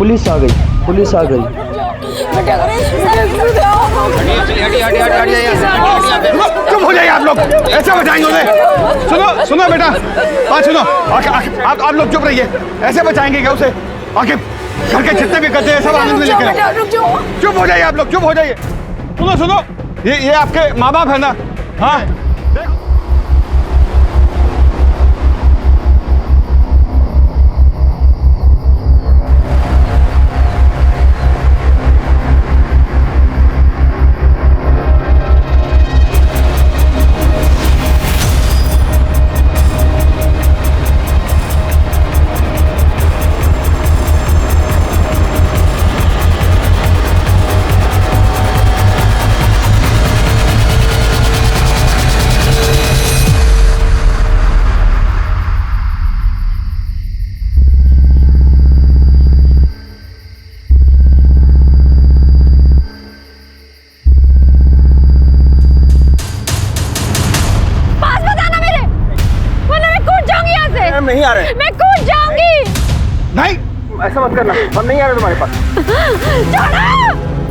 Police आ गई, police आ गई। चुप हो जाइए आप लोग, ऐसे बचाएंगे उन्हें। सुनो सुनो बेटा, बात सुनो। आप लोग चुप रहिए, ऐसे बचाएंगे क्या उसे? आखिर घर के जितने भी गद्दे हैं सब आनंद में लेकर आए। चुप हो जाइए आप लोग, चुप हो जाइए। सुनो सुनो, ये आपके माँ बाप है ना? हाँ, नहीं आ रहे। मैं कूद जाऊंगी। नहीं ऐसा मत करना, हम नहीं आ रहे तुम्हारे पास। छोड़ो,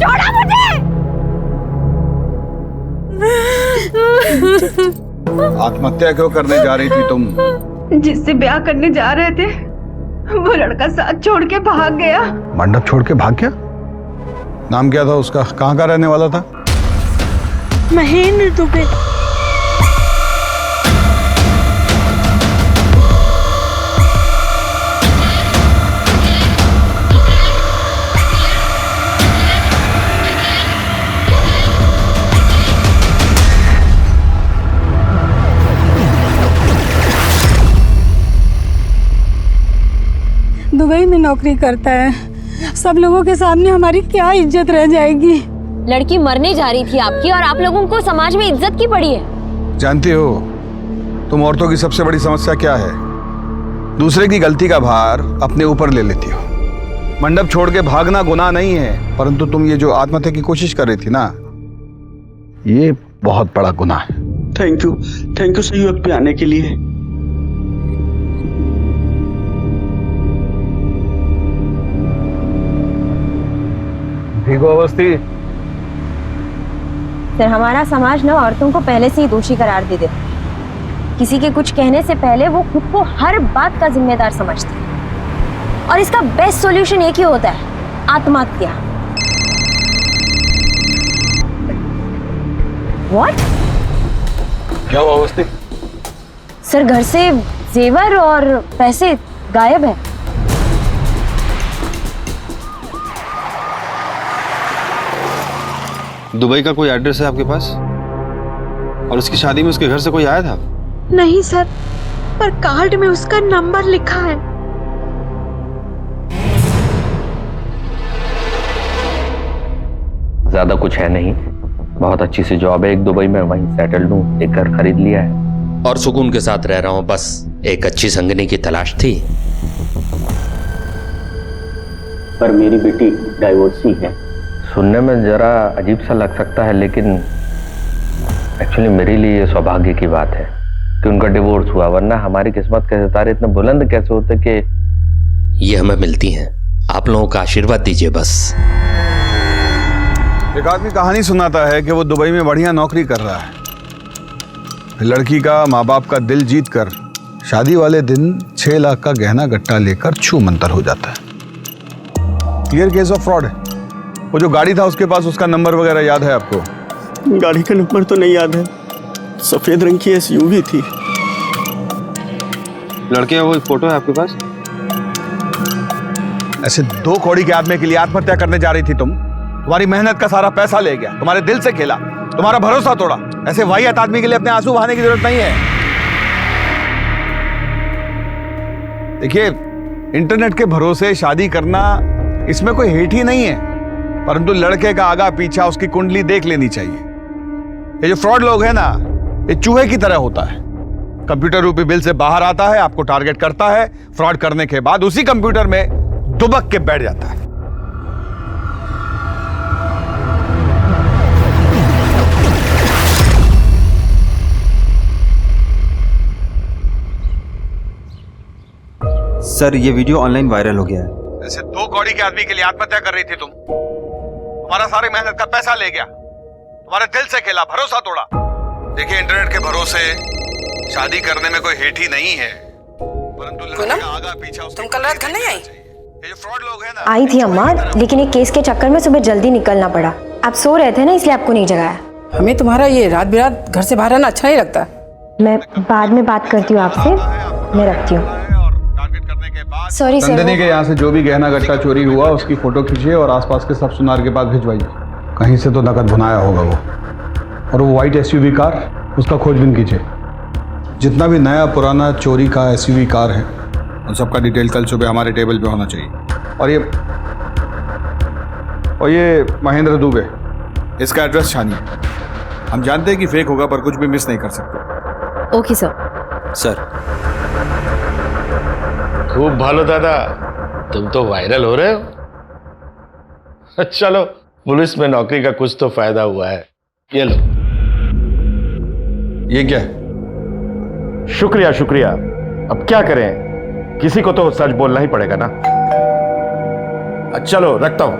छोड़ो मुझे। आत्महत्या क्यों करने जा रही थी तुम? जिससे ब्याह करने जा रहे थे वो लड़का साथ छोड़ के भाग गया। मंडप छोड़ के भाग गया? नाम क्या था उसका? कहाँ का रहने वाला था? महेंद्र दुबे। दुबई में नौकरी करता है। सब लोगों के सामने हमारी क्या इज्जत रह जाएगी? लड़की मरने जा रही थी आपकी और आप लोगों को समाज में इज्जत की पड़ी है। जानती हो तुम औरतों की सबसे बड़ी समस्या क्या है? दूसरे की गलती का भार अपने ऊपर ले लेती हो। मंडप छोड़ के भागना गुनाह नहीं है, परंतु तुम ये जो आत्महत्या की कोशिश कर रही थी ना, ये बहुत बड़ा गुनाह है। थैंक यू सही वक्त पे आने के लिए। ठीक हो अवस्थी? सर, हमारा समाज ना औरतों को पहले से ही दोषी करार दे देता। किसी के कुछ कहने से पहले वो खुद को हर बात का जिम्मेदार समझती है और इसका बेस्ट सॉल्यूशन एक ही होता है, आत्महत्या। What? क्या हुआ अवस्थी? सर, घर से जेवर और पैसे गायब है। दुबई का कोई एड्रेस है आपके पास? और उसकी शादी में उसके घर से कोई आया था? नहीं सर, पर कार्ड में उसका नंबर लिखा है। ज्यादा कुछ है नहीं, बहुत अच्छी सी जॉब है एक दुबई में, वहीं सेटल्ड हूँ, एक घर खरीद लिया है और सुकून के साथ रह रहा हूँ। बस एक अच्छी संगनी की तलाश थी। पर मेरी बेटी डाइवोर्सी है। सुनने में जरा अजीब सा लग सकता है, लेकिन एक्चुअली मेरे लिए ये सौभाग्य की बात है कि उनका डिवोर्स हुआ, वरना हमारी किस्मत के सितारे इतने बुलंद कैसे होते कि ये हमें मिलती हैं। आप लोगों का आशीर्वाद दीजिए बस। एक आदमी कहानी सुनाता है कि वो दुबई में बढ़िया नौकरी कर रहा है। लड़की का माँ बाप का दिल जीत कर शादी वाले दिन 6 लाख का गहना गट्टा लेकर छू मंतर हो जाता है। क्लियर केस ऑफ फ्रॉड है। वो जो गाड़ी था उसके पास, उसका नंबर वगैरह याद है आपको? गाड़ी का नंबर तो नहीं याद है, सफेद रंग की SUV थी। लड़के का कोई फोटो है आपके पास? ऐसे 2 कौड़ी के आदमी के लिए आत्महत्या करने जा रही थी तुम? तुम्हारी मेहनत का सारा पैसा ले गया, तुम्हारे दिल से खेला, तुम्हारा भरोसा तोड़ा। ऐसे वाहियात आदमी के लिए अपने आंसू बहाने की जरूरत नहीं है। देखिए, इंटरनेट के भरोसे शादी करना, इसमें कोई हेट ही नहीं है, परंतु लड़के का आगा पीछा, उसकी कुंडली देख लेनी चाहिए। ये जो फ्रॉड लोग हैं ना, ये चूहे की तरह होता है। कंप्यूटर रूपी बिल से बाहर आता है, आपको टारगेट करता है, फ्रॉड करने के बाद उसी कंप्यूटर में दुबक के बैठ जाता है। सर, ये वीडियो ऑनलाइन वायरल हो गया है। ऐसे 2 कौड़ी के आदमी के लिए आत्महत्या कर रही थी तुम। तुम्हारा सारी मेहनत का पैसा ले गया, तुम्हारे दिल से खेला, भरोसा तोड़ा। देखिए, इंटरनेट के भरोसे शादी करने में कोई हेठ ही नहीं है, परंतु लड़का आगा पीछा। तुम कल रात घर नहीं आई? ये जो फ्रॉड लोग हैं ना। आई थी अम्मा, लेकिन एक केस के चक्कर में सुबह जल्दी निकलना पड़ा। आप सो रहे थे ना, इसलिए आपको नहीं जगाया। हमें तुम्हारा ये रात बिरात घर से बाहर आना अच्छा नहीं लगता। मैं बाद में बात करती हूँ आपसे, मैं रखती हूँ। Sorry sir. नंदिनी के यहाँ से जो भी गहना गट्टा चोरी हुआ उसकी फोटो खींचिए और आसपास के सब सुनार के पास भिजवाइए। कहीं से तो नकद भुनाया होगा वो। और वो व्हाइट एसयूवी कार, उसका खोजबीन कीजिए। जितना भी नया पुराना चोरी का एसयूवी कार है उन सबका डिटेल कल सुबह हमारे टेबल पे होना चाहिए। और ये महेंद्र दुबे, इसका एड्रेस छानिए। हम जानते हैं कि फेक होगा पर कुछ भी मिस नहीं कर सकते। Okay sir. सर खूब भालो दादा, तुम तो वायरल हो रहे हो। चलो, पुलिस में नौकरी का कुछ तो फायदा हुआ है। ये लो। ये क्या है? शुक्रिया शुक्रिया। अब क्या करें, किसी को तो सच बोलना ही पड़ेगा ना। चलो रखता हूं।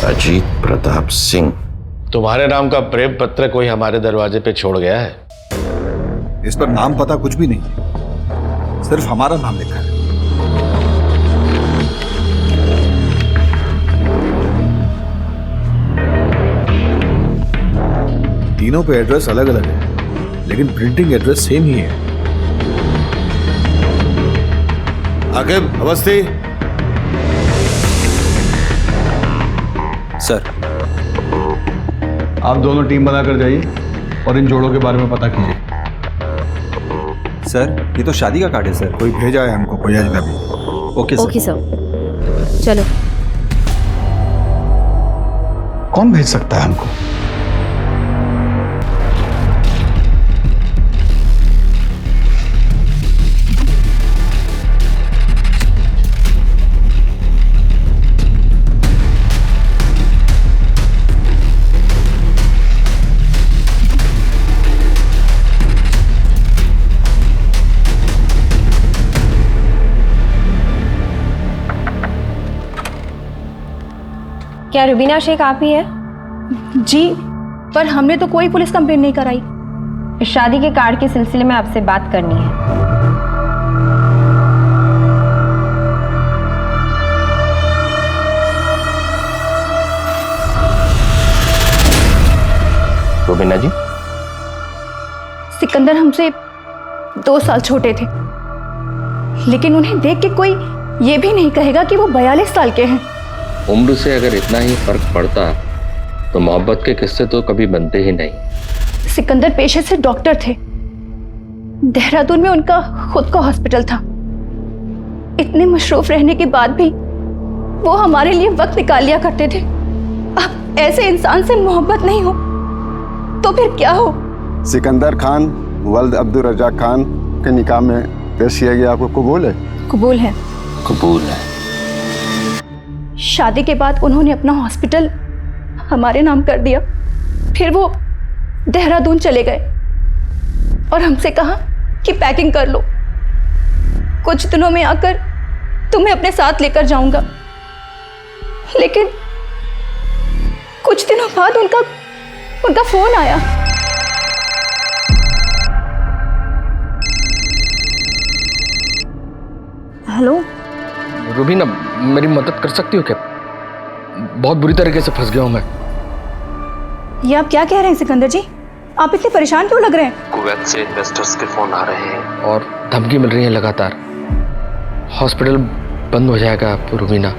अजीत प्रताप सिंह, तुम्हारे नाम का प्रेम पत्र कोई हमारे दरवाजे पे छोड़ गया है। इस पर नाम पता कुछ भी नहीं है, सिर्फ हमारा नाम लिखा है। तीनों पे एड्रेस अलग अलग है, लेकिन प्रिंटिंग एड्रेस सेम ही है। आकिब, अवस्थी। सर, आप दोनों टीम बनाकर जाइए और इन जोड़ों के बारे में पता कीजिए। सर ये तो शादी का कार्ड है सर। कोई भेजा है हमको, कोई अजनबी। Okay sir. ओके सर, चलो। कौन भेज सकता है हमको? क्या रुबीना शेख आप ही है? जी, पर हमने तो कोई पुलिस कंप्लेंट नहीं कराई। शादी के कार्ड के सिलसिले में आपसे बात करनी है। रुबीना जी, सिकंदर हमसे 2 साल छोटे थे, लेकिन उन्हें देख के कोई ये भी नहीं कहेगा कि वो 42 साल के हैं। उम्र से अगर इतना ही फर्क पड़ता तो मोहब्बत के किस्से तो कभी बनते ही नहीं। सिकंदर पेशे से डॉक्टर थे। देहरादून में उनका खुद का हॉस्पिटल था। इतने मशरूफ रहने के बाद भी वो हमारे लिए वक्त निकाल लिया करते थे। अब ऐसे इंसान से मोहब्बत नहीं हो तो फिर क्या हो? सिकंदर खान वल्द अब्दुल रज़ाक खान के निकाह में पेश किया गया, आपको कबूल है? कबूल है। कबूल है। शादी के बाद उन्होंने अपना हॉस्पिटल हमारे नाम कर दिया। फिर वो देहरादून चले गए और हमसे कहा कि पैकिंग कर लो, कुछ दिनों में आकर तुम्हें अपने साथ लेकर जाऊंगा। लेकिन कुछ दिनों बाद उनका फोन आया। हेलो रुबीना, मेरी मदद कर सकती हो क्या? बहुत बुरी तरीके से फंस गया हूं मैं। ये आप क्या कह रहे हैं सिकंदर जी? आप इतने परेशान क्यों लग रहे हैं? कुवैत से इन्वेस्टर्स के फोन आ रहे हैं और धमकी मिल रही है लगातार। हॉस्पिटल बंद हो जाएगा रुबीना।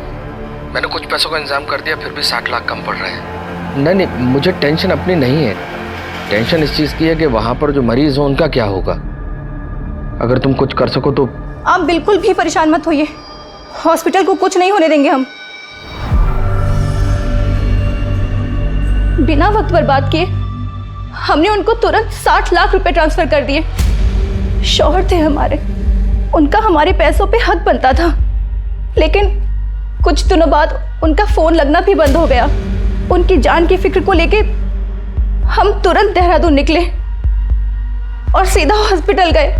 मैंने कुछ पैसों का इंतजाम कर दिया, फिर भी 60 लाख कम पड़ रहे हैं। नहीं, मुझे टेंशन अपनी नहीं है। टेंशन इस चीज़ की है कि वहाँ पर जो मरीज हो उनका क्या होगा। अगर तुम कुछ कर सको तो। आप बिल्कुल भी परेशान मत होइए, हॉस्पिटल को कुछ नहीं होने देंगे हम। बिना वक्त बर्बाद किए हमने उनको तुरंत 60 लाख रुपए ट्रांसफर कर दिए। शौहर थे हमारे, उनका हमारे पैसों पे हक बनता था। लेकिन कुछ दिनों बाद उनका फोन लगना भी बंद हो गया। उनकी जान की फिक्र को लेके हम तुरंत देहरादून निकले। और सीधा हॉस्पिटल गए,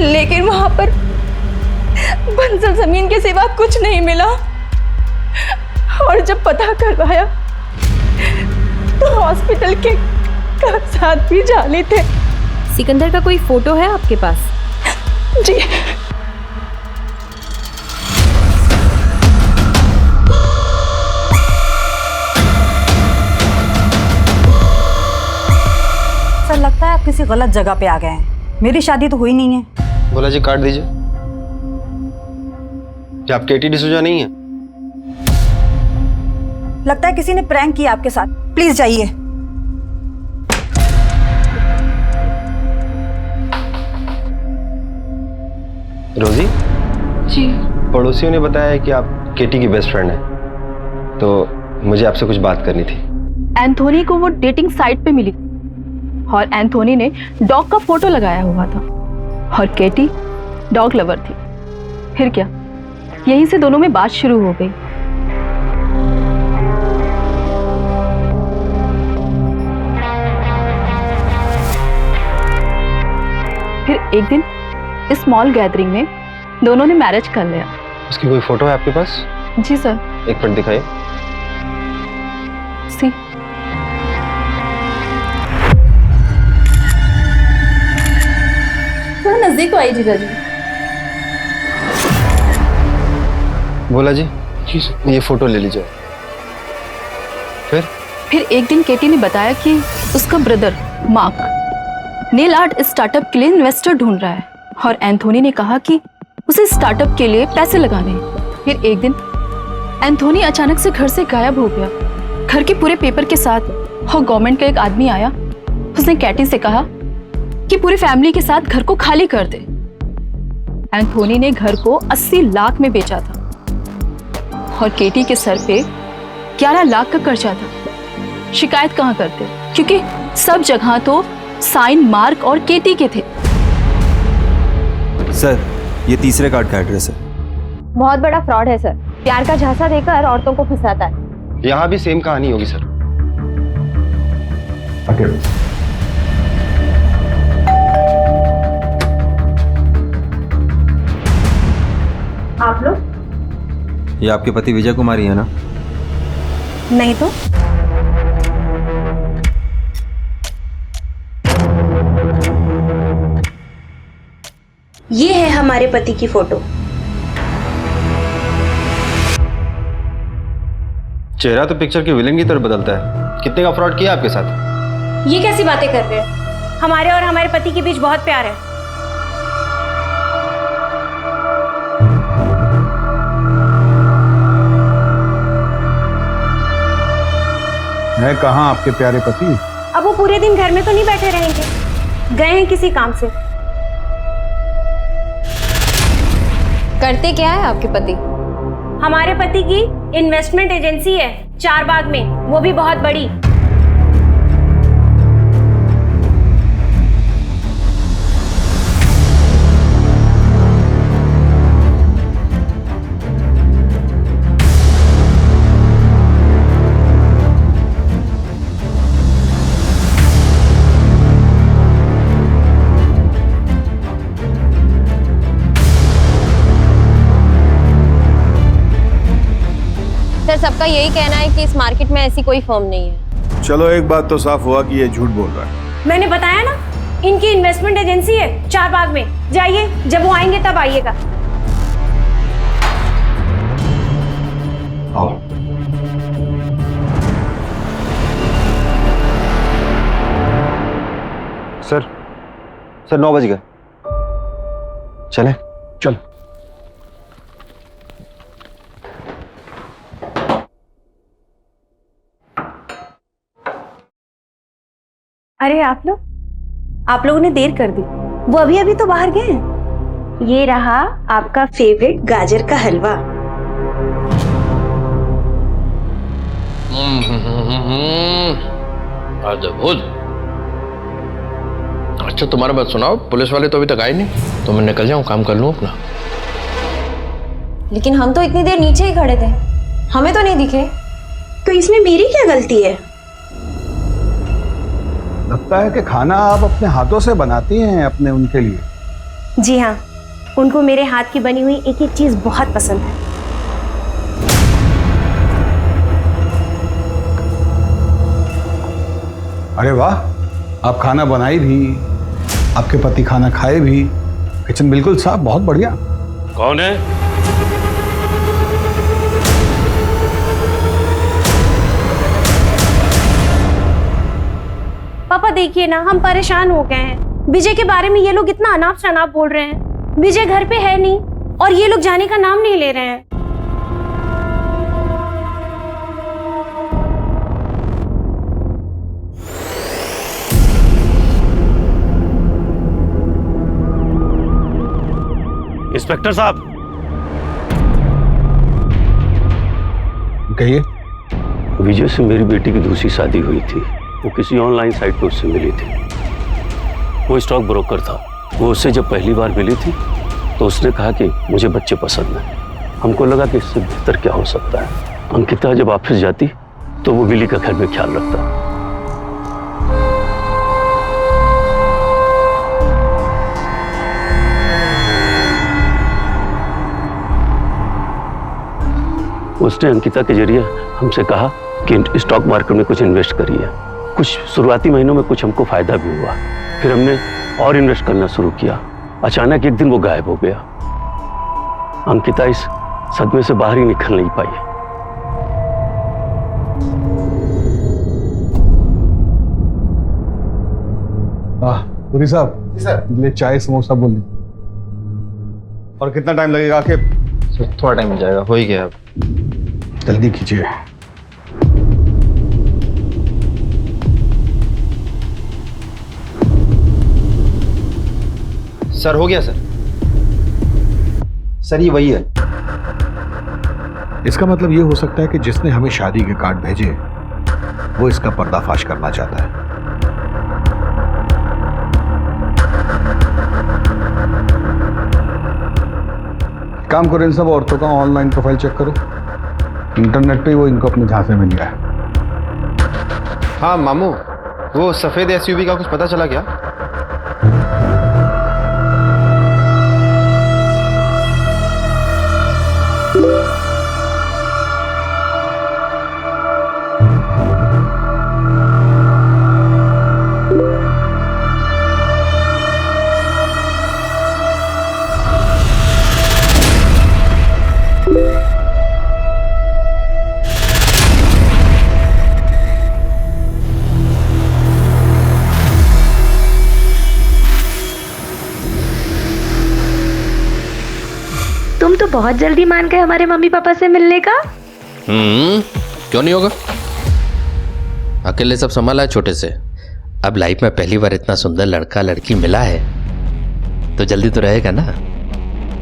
लेकिन वहां पर बंजर जमीन के सिवा कुछ नहीं मिला। और जब पता करवाया तो हॉस्पिटल के कागजात भी जाली थे। सिकंदर का कोई फोटो है आपके पास? जी। सर लगता है आप किसी गलत जगह पे आ गए हैं। मेरी शादी तो हुई नहीं है। बोला जी काट दीजिए। क्या आप केटी डिसूजा नहीं है? लगता है किसी ने प्रैंक किया आपके साथ। प्लीज जाइए। रोजी जी। पड़ोसियों ने बताया कि आप केटी की बेस्ट फ्रेंड हैं, तो मुझे आपसे कुछ बात करनी थी। एंथोनी को वो डेटिंग साइट पे मिली और एंथोनी ने डॉग का फोटो लगाया हुआ था और केटी डॉग लवर थी। फिर क्या, यहीं से दोनों में बात शुरू हो गई। फिर एक दिन स्मॉल गैदरिंग में दोनों ने मैरिज कर लिया। उसकी कोई फोटो है आपके पास? जी सर। एक मिनट दिखाइए। सी। थोड़ा नजदीक तो आई जीजा जी। बोला जी ये फोटो ले लीजिए। फिर एक दिन केटी ने बताया कि उसका brother mark nail art startup के लिए इन्वेस्टर ढूंढ रहा है और एंथोनी ने कहा कि उसे स्टार्टअप के लिए पैसे लगाने हैं। फिर एक दिन एंथोनी अचानक से घर से गायब हो गया, घर के पूरे पेपर के साथ। और गवर्नमेंट का एक आदमी आया, उसने कैटी से कहा कि पूरी फैमिली के साथ घर को खाली कर दे। एंथोनी ने घर को 80 लाख में बेचा था और केटी के सर पे 11 लाख का कर्जा था। शिकायत कहाँ करते, क्योंकि सब जगह तो साइन मार्क और केटी के थे। सर ये तीसरे कार्ड का एड्रेस है। बहुत बड़ा फ्रॉड है सर। प्यार का झांसा देकर औरतों को फंसाता है। यहाँ भी सेम कहानी होगी सर। आप लोग? ये आपके पति विजय कुमारी है ना? नहीं तो। ये है हमारे पति की फोटो। चेहरा तो पिक्चर के विलेन की तरफ बदलता है। कितने का फ्रॉड किया आपके साथ? ये कैसी बातें कर रहे हैं? हमारे और हमारे पति के बीच बहुत प्यार है। है कहाँ आपके प्यारे पति? अब वो पूरे दिन घर में तो नहीं बैठे रहेंगे, गए हैं किसी काम से। करते क्या है आपके पति? हमारे पति की इन्वेस्टमेंट एजेंसी है चारबाग में, वो भी बहुत बड़ी। सर सबका यही कहना है कि इस मार्केट में ऐसी कोई फर्म नहीं है। चलो एक बात तो साफ हुआ कि ये झूठ बोल रहा है। मैंने बताया ना, इनकी इन्वेस्टमेंट एजेंसी है चारबाग में। जाइए, जब वो आएंगे तब आइएगा। आओ। सर 9 बज गए, चलें? चल। अरे आप लोगों ने देर कर दी। वो अभी अभी तो बाहर गए हैं। ये रहा आपका फेवरेट गाजर का हलवा। अद्भुत। अच्छा तुम्हारा बात सुनाओ, पुलिस वाले तो अभी तक आए नहीं, तो मैं निकल जाऊं, काम कर लूं अपना। लेकिन हम तो इतनी देर नीचे ही खड़े थे, हमें तो नहीं दिखे। तो इसमें मेरी क्या गलती है? लगता है कि खाना आप अपने हाथों से बनाती हैं अपने उनके लिए। जी हाँ, उनको मेरे हाथ की बनी हुई एक एक चीज बहुत पसंद है। अरे वाह, आप खाना बनाई भी, आपके पति खाना खाए भी, किचन बिल्कुल साफ, बहुत बढ़िया। कौन है? पापा देखिए ना, हम परेशान हो गए हैं। विजय के बारे में ये लोग इतना अनाप शनाप बोल रहे हैं। विजय घर पे है नहीं और ये लोग जाने का नाम नहीं ले रहे हैं। इंस्पेक्टर साहब, कहिए। विजय से मेरी बेटी की दूसरी शादी हुई थी। वो किसी ऑनलाइन साइट पर उससे मिली थी। वो स्टॉक ब्रोकर था। वो उससे जब पहली बार मिली थी तो उसने कहा कि मुझे बच्चे पसंद हैं। हमको लगा कि इससे बेहतर क्या हो सकता है। अंकिता जब ऑफिस जाती तो वो विली का घर में ख्याल रखता। उसने अंकिता के जरिए हमसे कहा कि स्टॉक मार्केट में कुछ इन्वेस्ट करिए। कुछ शुरुआती महीनों में कुछ हमको फायदा भी हुआ। फिर हमने और इन्वेस्ट करना शुरू किया। अचानक एक दिन वो गायब हो गया। अंकिता इस सदमे से बाहर ही निकल नहीं पाई। पुरी साहब, सर चाय समोसा बोल दीजिए। और कितना टाइम लगेगा? आके सर थोड़ा टाइम मिल जाएगा, हो ही गया अब। जल्दी कीजिए। सर हो गया सर। सर ये वही है। इसका मतलब ये हो सकता है कि जिसने हमें शादी के कार्ड भेजे वो इसका पर्दाफाश करना चाहता है। काम करो, इन सब औरतों का ऑनलाइन प्रोफाइल चेक करो। इंटरनेट पे वो इनको अपने झांसे में लिया है। हाँ मामू, वो सफेद एसयूवी का कुछ पता चला क्या? तुम तो बहुत जल्दी मान गए हमारे मम्मी पापा से मिलने का। क्यों नहीं होगा? अकेले सब संभाला है छोटे से। अब लाइफ में पहली बार इतना सुंदर लड़का लड़की मिला है तो जल्दी तो रहेगा ना।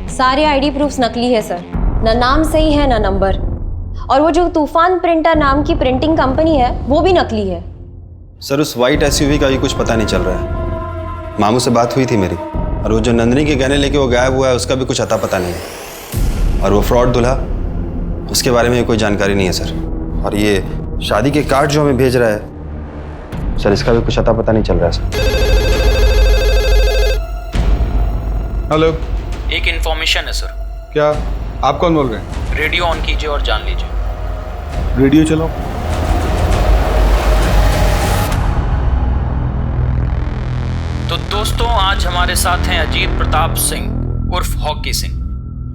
सारे आईडी प्रूफ्स नकली है सर, ना नाम सही है ना नंबर। और वो जो तूफान प्रिंटर नाम की प्रिंटिंग कंपनी है वो भी नकली है। सर उस वाइट एसयूवी का भी कुछ पता नहीं चल रहा है। मामू से बात हुई थी मेरी, और वो जो नंदिनी के गहने लेके वो गायब हुआ है उसका भी कुछ अता पता नहीं है। और वो फ्रॉड दूल्हा, उसके बारे में कोई जानकारी नहीं है सर। और ये शादी के कार्ड जो हमें भेज रहा है सर, इसका भी कुछ अता पता नहीं चल रहा है सर। हेलो, एक इंफॉर्मेशन है सर। क्या? आप कौन बोल रहे हैं? रेडियो ऑन कीजिए और जान लीजिए। रेडियो चलाओ। तो दोस्तों, आज हमारे साथ हैं अजीत प्रताप सिंह उर्फ हॉकी सिंह।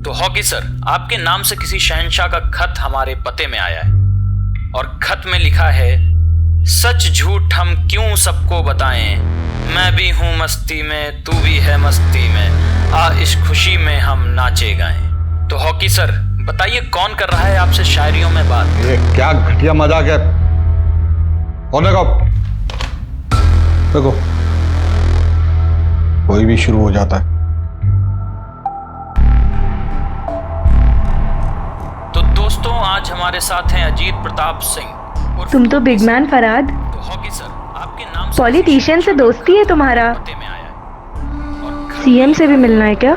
तो हॉकी सर, आपके नाम से किसी शहंशाह का खत हमारे पते में आया है और खत में लिखा है, सच झूठ हम क्यों सबको बताएं, मैं भी हूँ मस्ती में तू भी है मस्ती में, आ इस खुशी में हम नाचे गाएं। तो हॉकी सर बताइए, कौन कर रहा है आपसे शायरियों में बात? ये क्या घटिया मजाक है। होने को देखो, कोई भी शुरू हो जाता है। तो दोस्तों, आज हमारे साथ हैं अजीत प्रताप सिंह। तुम तो बिग मैन फराद। तो हॉकी सर, आपके नाम पॉलिटिशियन से दोस्ती है तुम्हारा? सीएम से भी मिलना है क्या?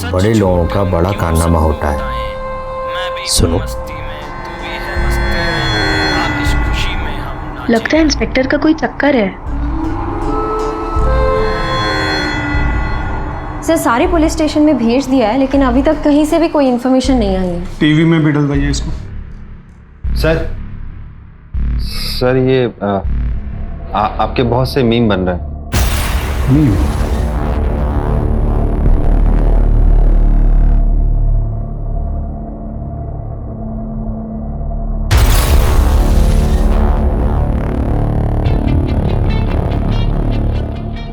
बड़े लोगों का बड़ा कारनामा होता है। सुनो, लगता है इंस्पेक्टर का कोई चक्कर है। सर सारे पुलिस स्टेशन में भेज दिया है, लेकिन अभी तक कहीं से भी कोई इन्फॉर्मेशन नहीं आई है। टीवी में भी डलवाइए इसको। सर ये आपके बहुत से मीम बन रहे हैं। मीम?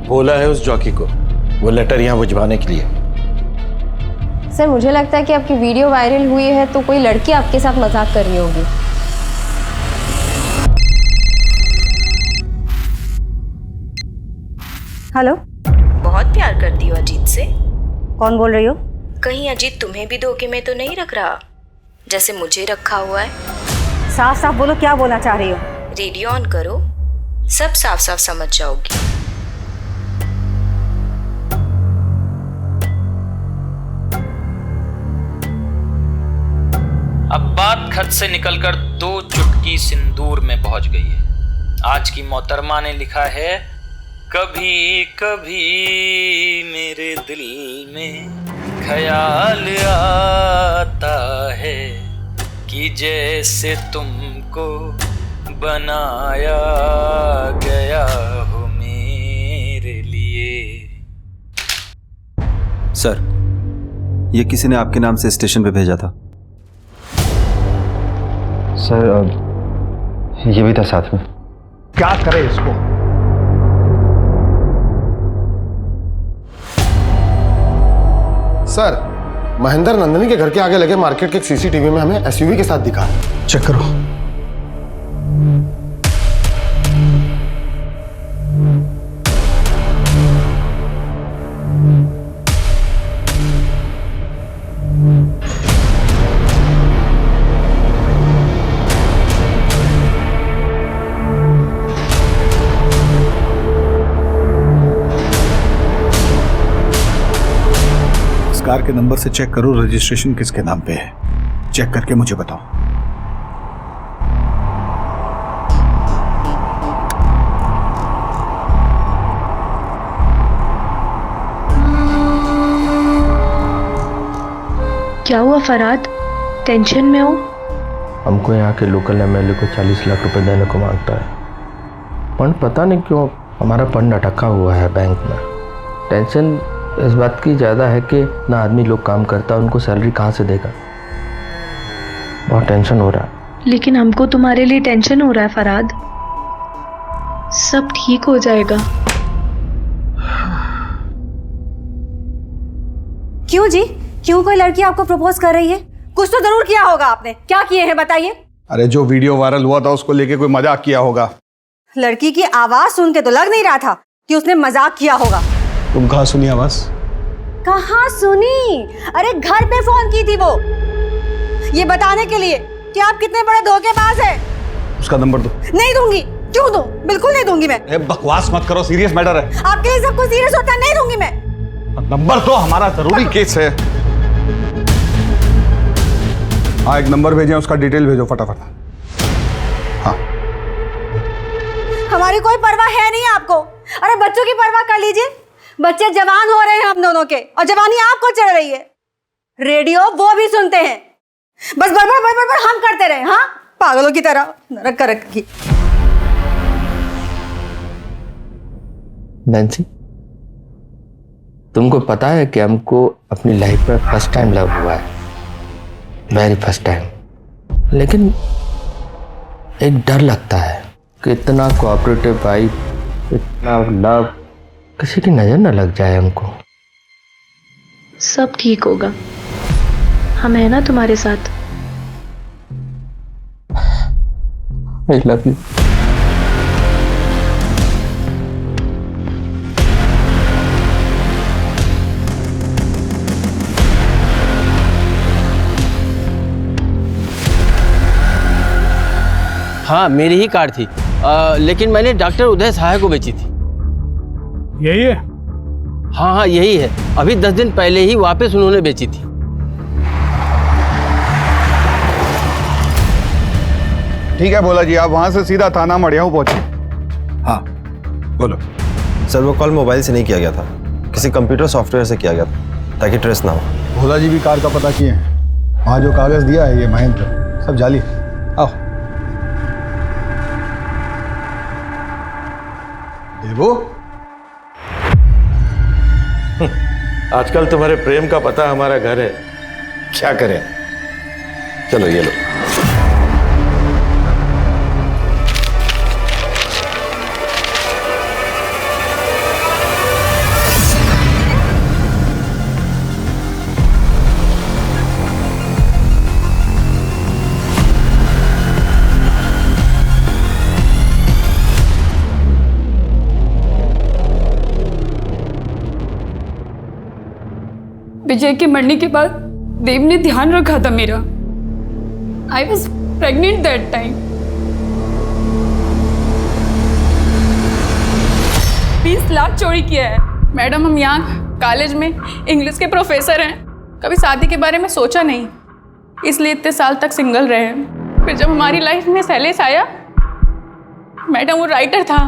बोला है उस जॉकी को वो लेटर यहाँ भिजवाने के लिए। सर मुझे लगता है कि आपकी वीडियो वायरल हुई है तो कोई लड़की आपके साथ मजाक कर रही होगी। हेलो। बहुत प्यार करती हो अजीत से। कौन बोल रही हो? कहीं अजीत तुम्हें भी धोखे में तो नहीं रख रहा जैसे मुझे रखा हुआ है? साफ साफ बोलो, क्या बोलना चाह रही हो? रेडियो ऑन करो, सब साफ साफ समझ जाओगी। अब बात खत से निकलकर 2 चुटकी सिंदूर में पहुंच गई है। आज की मोहतरमा ने लिखा है, कभी कभी मेरे दिल में ख्याल आता है कि जैसे तुमको बनाया गया हो मेरे लिए। सर ये किसी ने आपके नाम से स्टेशन पे भेजा था। सर ये भी था साथ में। क्या करे इसको? सर महेंद्र नंदिनी के घर के आगे लगे मार्केट के एक सीसीटीवी में हमें एसयूवी के साथ दिखा है। चेक करो। कार के नंबर से चेक करो रजिस्ट्रेशन किसके नाम पे है। चेक करके मुझे बताओ। क्या हुआ फरहाद, टेंशन में हो? हमको यहाँ के लोकल एमएलए को 40 लाख रुपए देने को मांगता है। फंड पता नहीं क्यों हमारा फंड अटका हुआ है बैंक में। टेंशन इस बात की ज़्यादा है कि ना आदमी लोग काम करता, उनको सैलरी कहाँ से देगा। बहुत टेंशन हो रहा है। लेकिन हमको तुम्हारे लिए टेंशन हो रहा है फरहाद। सब ठीक हो जाएगा। क्यों जी, क्यों कोई लड़की आपको प्रपोज कर रही है? कुछ तो जरूर किया होगा आपने। क्या किए हैं बताइए? अरे जो वीडियो वायरल हुआ था उसको लेके कोई मजाक किया होगा। लड़की की आवाज सुन के तो लग नहीं रहा था कि उसने मजाक किया होगा। तुम कहाँ सुनी आवाज? कहाँ सुनी? अरे घर पे फोन की थी वो, ये बताने के लिए कि आप कितने बड़े धोखेबाज हैं। उसका नंबर दो। नहीं दूंगी। क्यों दूं? बिल्कुल नहीं दूंगी मैं। बकवास मत करो, सीरियस मैटर है। आपके लिए सब कुछ सीरियस होता है। नहीं दूंगी मैं। नंबर तो हमारा जरूरी केस है। हाँ एक नंबर भेजें, उसका डिटेल भेजो फटाफट। हाँ हमारी कोई परवाह है नहीं आपको। अरे बच्चों की परवाह कर लीजिए। बच्चे जवान हो रहे हैं हम दोनों के, और जवानी आपको चढ़ रही है। रेडियो वो भी सुनते हैं, बस बड़बड़ बड़बड़ बड़ हम करते रहे। हाँ पागलों की तरह नरक कर रखी। नैन्सी, तुमको पता है कि हमको अपनी लाइफ में फर्स्ट टाइम लव हुआ है, वेरी फर्स्ट टाइम। लेकिन एक डर लगता है कि इतना कोऑपरेटिव वाइफ, इतना लव, किसी की नजर न लग जाए हमको। सब ठीक होगा, हम है ना तुम्हारे साथ। I love you. हाँ मेरी ही कार थी, लेकिन मैंने डॉक्टर उदय सहाय को बेची थी। यही है? हाँ हाँ यही है। अभी 10 दिन पहले ही वापस उन्होंने बेची थी। ठीक है भोला जी, आप वहां से सीधा थाना मड़ियाऊ पहुंचे। हाँ बोलो। सर वो कॉल मोबाइल से नहीं किया गया था, किसी कंप्यूटर सॉफ्टवेयर से किया गया था ताकि ट्रेस ना हो। भोला जी भी कार का पता किए हैं। वहाँ जो कागज दिया है ये महेंद्र, सब जाली। आओ देवो। आजकल तुम्हारे प्रेम का पता हमारा घर है, क्या करें। चलो ये लो। विजय के मरने के बाद देव ने ध्यान रखा था मेरा। I was pregnant that time. 20 lakh चोरी किया है। मैडम, हम यहाँ कॉलेज में इंग्लिश के प्रोफेसर हैं, कभी शादी के बारे में सोचा नहीं, इसलिए इतने साल तक सिंगल रहे। फिर जब हमारी लाइफ में शैलेश आया, मैडम वो राइटर था,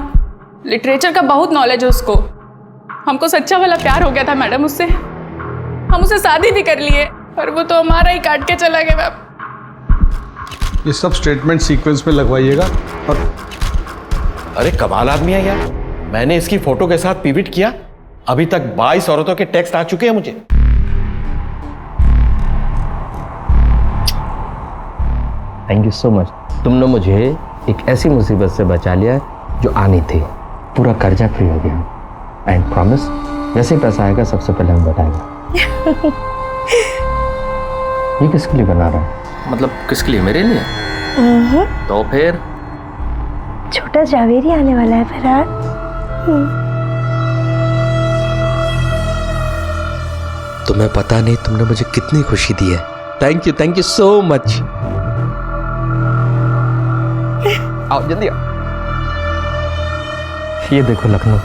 लिटरेचर का बहुत नॉलेज है उसको। हमको सच्चा वाला प्यार हो गया था मैडम उससे। हम उसे शादी भी कर लिए, पर वो तो हमारा ही काट के चला गया। ये सब स्टेटमेंट सीक्वेंस में लगवाइएगा। और अरे कमाल आदमी है यार, मैंने इसकी फोटो के साथ पिविट किया, अभी तक 22 औरतों के टेक्स्ट आ चुके हैं मुझे। Thank you so much. तुमने मुझे एक ऐसी मुसीबत से बचा लिया जो आनी थी। पूरा कर्जा फ्री हो गया। एंड प्रॉमिस, जैसे ही पैसा आएगा सबसे पहले हम बताएंगे। ये किसके लिए बना रहा है? मतलब किसके लिए? मेरे लिए? तो फिर छोटा जावेरी आने वाला है फरहाद। तुम्हें पता नहीं तुमने मुझे कितनी खुशी दी है। Thank you so much. आओ जल्दी आओ। ये देखो लखनऊ,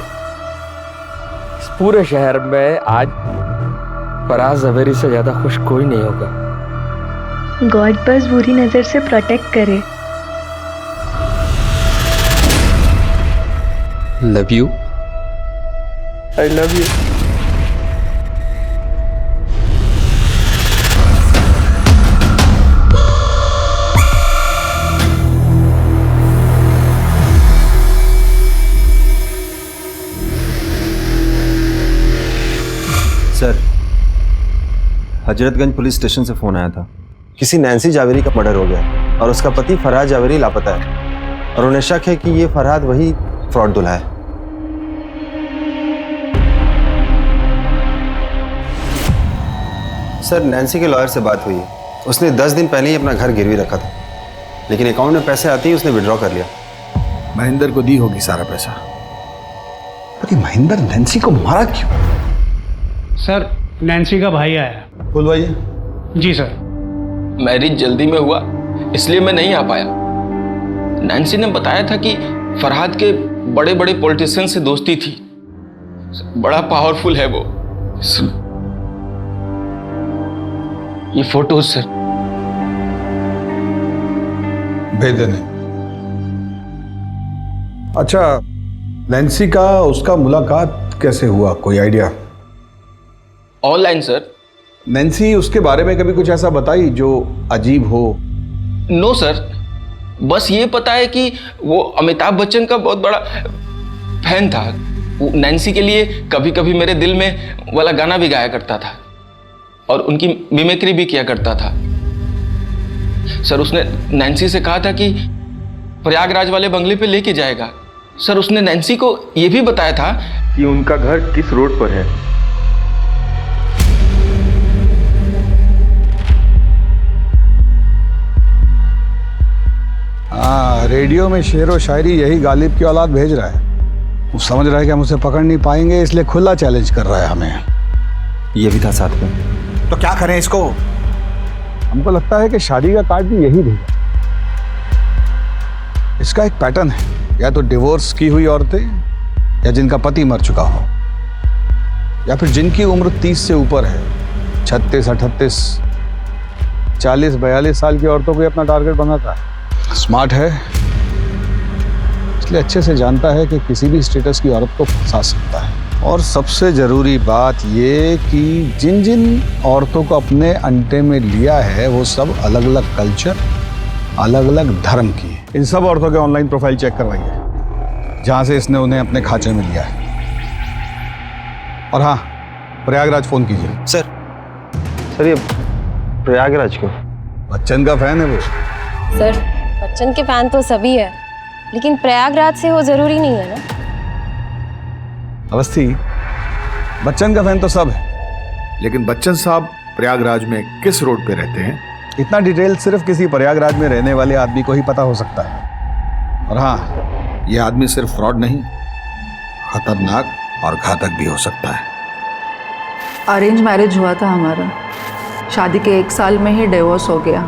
इस पूरे शहर में आज फराज जवेरी से ज्यादा खुश कोई नहीं होगा। गॉड बस बुरी नजर से प्रोटेक्ट करे। Love you. I love you. Sir, Hazratganj police station से फोन आया था। किसी नैन्सी जावेरी का मर्डर हो गया और उसका पति फरहाद जावेरी लापता है और उन्हें शक है कि ये फरहाद वही फ्रॉड दूल्हा है। सर, नैन्सी के लॉयर से बात हुई है। उसने 10 दिन पहले ही अपना घर गिरवी रखा था, लेकिन अकाउंट में पैसे आते ही उसने विड्रॉ कर लिया। महेंद्र को दी होगी सारा पैसा। पर महेंद्र नैन्सी को मारा क्यों? सर, नैन्सी का भाई आया। बोल भाई। जी सर। मैरिज जल्दी में हुआ इसलिए मैं नहीं आ पाया। नैन्सी ने बताया था कि फरहाद के बड़े बड़े पॉलिटिशियन से दोस्ती थी, बड़ा पावरफुल है वो। ये फोटो सर भेज देने। अच्छा, नैन्सी का उसका मुलाकात कैसे हुआ, कोई आइडिया? Online sir. नैन्सी उसके बारे में कभी कुछ ऐसा बताई जो अजीब हो? नो सर, बस ये पता है कि वो अमिताभ बच्चन का बहुत बड़ा फैन था। वो नैन्सी के लिए कभी कभी मेरे दिल में वाला गाना भी गाया करता था और उनकी मिमिक्री भी किया करता था। सर, उसने नैन्सी से कहा था कि प्रयागराज वाले बंगले पे लेके जाएगा। सर, उसने नैन्सी को यह भी बताया था कि उनका घर किस रोड पर है। हाँ, रेडियो में शेर व शायरी यही गालिब की औलाद भेज रहा है। वो समझ रहा है कि हम उसे पकड़ नहीं पाएंगे, इसलिए खुला चैलेंज कर रहा है हमें। ये भी था साथ में। तो क्या करें इसको? हमको लगता है कि शादी का कार्ड भी यही भेजा। इसका एक पैटर्न है, या तो डिवोर्स की हुई औरतें, या जिनका पति मर चुका हो, या फिर जिनकी उम्र 30 से ऊपर है। 36, 38, 40, 42 साल की औरतों को अपना टारगेट बनाता है। स्मार्ट है, इसलिए अच्छे से जानता है कि किसी भी स्टेटस की औरत को फंसा सकता है। और सबसे जरूरी बात ये कि जिन जिन औरतों को अपने अंटे में लिया है वो सब अलग अलग कल्चर, अलग अलग धर्म की है। इन सब औरतों के ऑनलाइन प्रोफाइल चेक करवाइए जहां से इसने उन्हें अपने खांचे में लिया है। और हाँ, प्रयागराज फोन कीजिए। सर ये प्रयागराज क्यों? बच्चन का फैन है वो। सर, बच्चन के फैन तो सभी है, लेकिन प्रयागराज से वो जरूरी नहीं है ना। अवस्थी, बच्चन का फैन तो सब है, लेकिन बच्चन साहब प्रयागराज में किस रोड पे रहते हैं, इतना डिटेल सिर्फ किसी प्रयागराज में रहने वाले आदमी को ही पता हो सकता है। और हाँ, ये आदमी सिर्फ फ्रॉड नहीं, खतरनाक और घातक भी हो सकता है। अरेंज मैरिज हुआ था हमारा, शादी के 1 साल में ही डिवोर्स हो गया।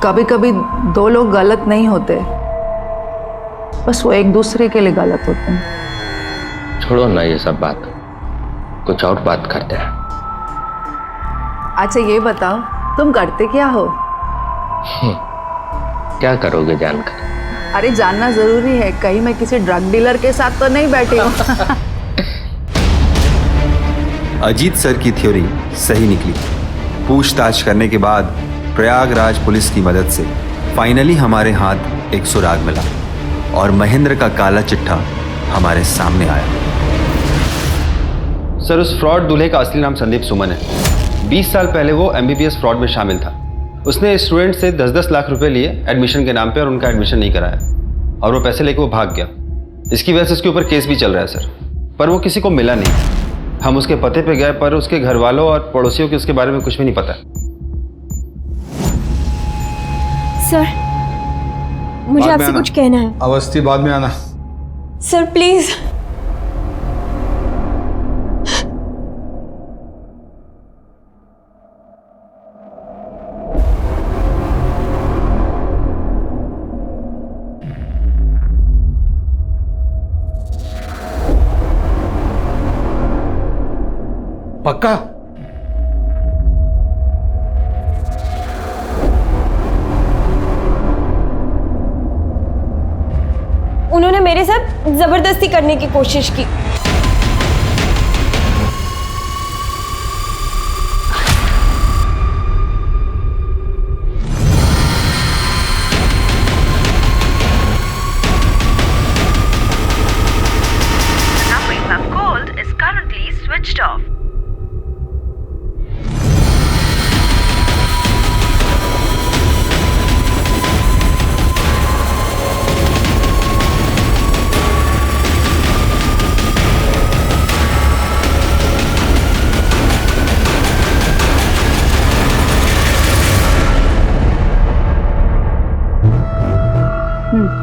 कभी कभी 2 लोग गलत नहीं होते, बस वो एक दूसरे के लिए गलत होते हैं। छोड़ो ना ये सब बात, कुछ और बात करते हैं। अच्छा ये बताओ, तुम करते क्या हो? क्या करोगे जानकर? अरे जानना जरूरी है, कहीं मैं किसी ड्रग डीलर के साथ तो नहीं बैठी हूँ। अजीत सर की थ्योरी सही निकली। पूछताछ करने के बाद प्रयागराज पुलिस की मदद से फाइनली हमारे हाथ एक सुराग मिला और महेंद्र का काला चिट्ठा हमारे सामने आया। सर, उस फ्रॉड दूल्हे का असली नाम संदीप सुमन है। 20 साल पहले वो MBBS फ्रॉड में शामिल था। उसने स्टूडेंट से 10-10 लाख रुपए लिए एडमिशन के नाम पे और उनका एडमिशन नहीं कराया और वो पैसे लेके वो भाग गया। इसकी वजह से उसके ऊपर केस भी चल रहा है सर, पर वो किसी को मिला नहीं। हम उसके पते पे गए पर उसके घर वालों और पड़ोसियों के उसके बारे में कुछ भी नहीं पता। सर, मुझे आपसे कुछ कहना है। अवस्थी, बाद में आना। Sir please. पक्का? उन्होंने मेरे साथ जबरदस्ती करने की कोशिश की।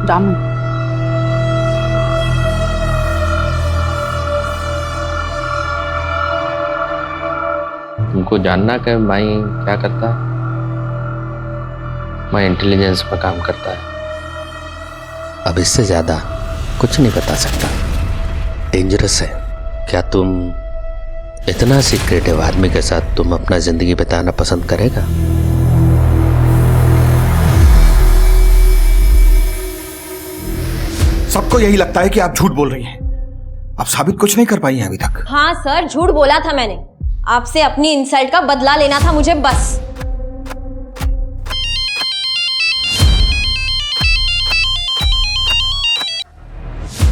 दामन, तुमको जानना कि मैं क्या करता है? मैं इंटेलिजेंस में काम करता है। अब इससे ज्यादा कुछ नहीं बता सकता, डेंजरस है। क्या तुम इतना सीक्रेटिव आदमी के साथ तुम अपना जिंदगी बिताना पसंद करेगा? सबको यही लगता है कि आप झूठ बोल रही हैं। आप साबित कुछ नहीं कर पाई हैं अभी तक। हाँ सर, झूठ बोला था मैंने। आपसे अपनी इंसल्ट का बदला लेना था मुझे बस।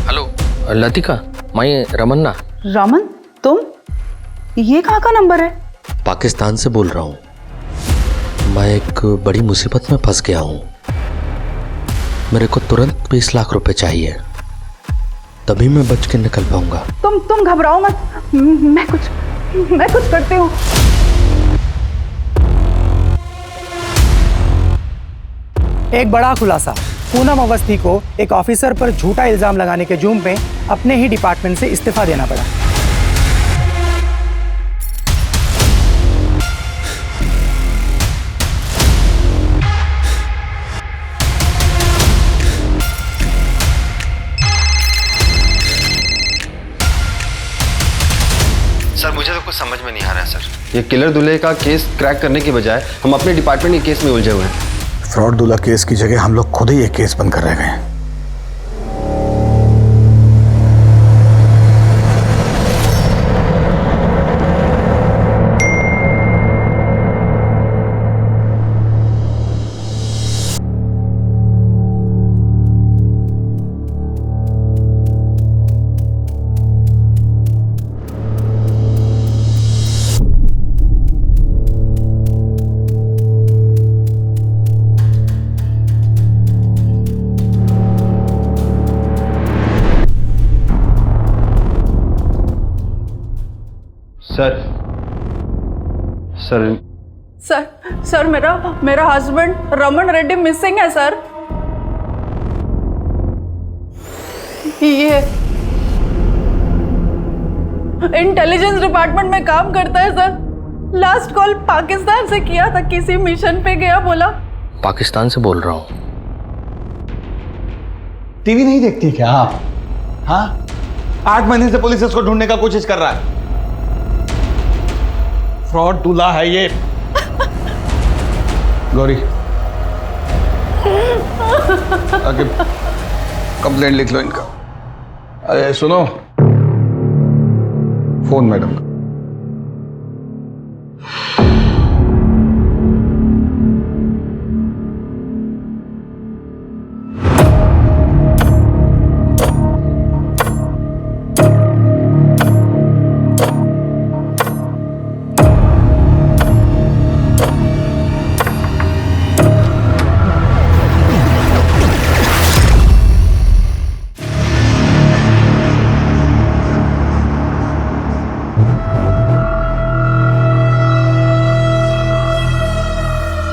हेलो लतिका, मैं रमन्ना। रमन, तुम? ये कहाँ का नंबर है? पाकिस्तान से बोल रहा हूँ। मैं एक बड़ी मुसीबत में फंस गया हूँ। मेरे को तुरंत 20 लाख रुपए चाहिए, तभी मैं बच के निकल पाऊंगा। तुम घबराओ मत, मैं कुछ करती हूँ। एक बड़ा खुलासा, पूनम अवस्थी को एक ऑफिसर पर झूठा इल्जाम लगाने के जुर्म में अपने ही डिपार्टमेंट से इस्तीफा देना पड़ा। सर मुझे तो कुछ समझ में नहीं आ रहा है सर। ये किलर दूल्हे का केस क्रैक करने के बजाय हम अपने डिपार्टमेंट के केस में उलझे हुए हैं। फ्रॉड दूल्हा केस की जगह हम लोग खुद ही ये केस बंद कर रह गए हैं। सर सर सर सर मेरा हस्बैंड रमन रेड्डी मिसिंग है सर। ये इंटेलिजेंस डिपार्टमेंट में काम करता है सर। लास्ट कॉल पाकिस्तान से किया था, किसी मिशन पे गया बोला। पाकिस्तान से बोल रहा हूँ। टीवी नहीं देखती क्या आप? हाँ, 8 महीने से पुलिस इसको ढूंढने का कोशिश कर रहा है। फ्रॉड दूल्हा है ये। गौरी आगे कंप्लेंट लिख लो इनका। अरे सुनो, फोन मैडम का।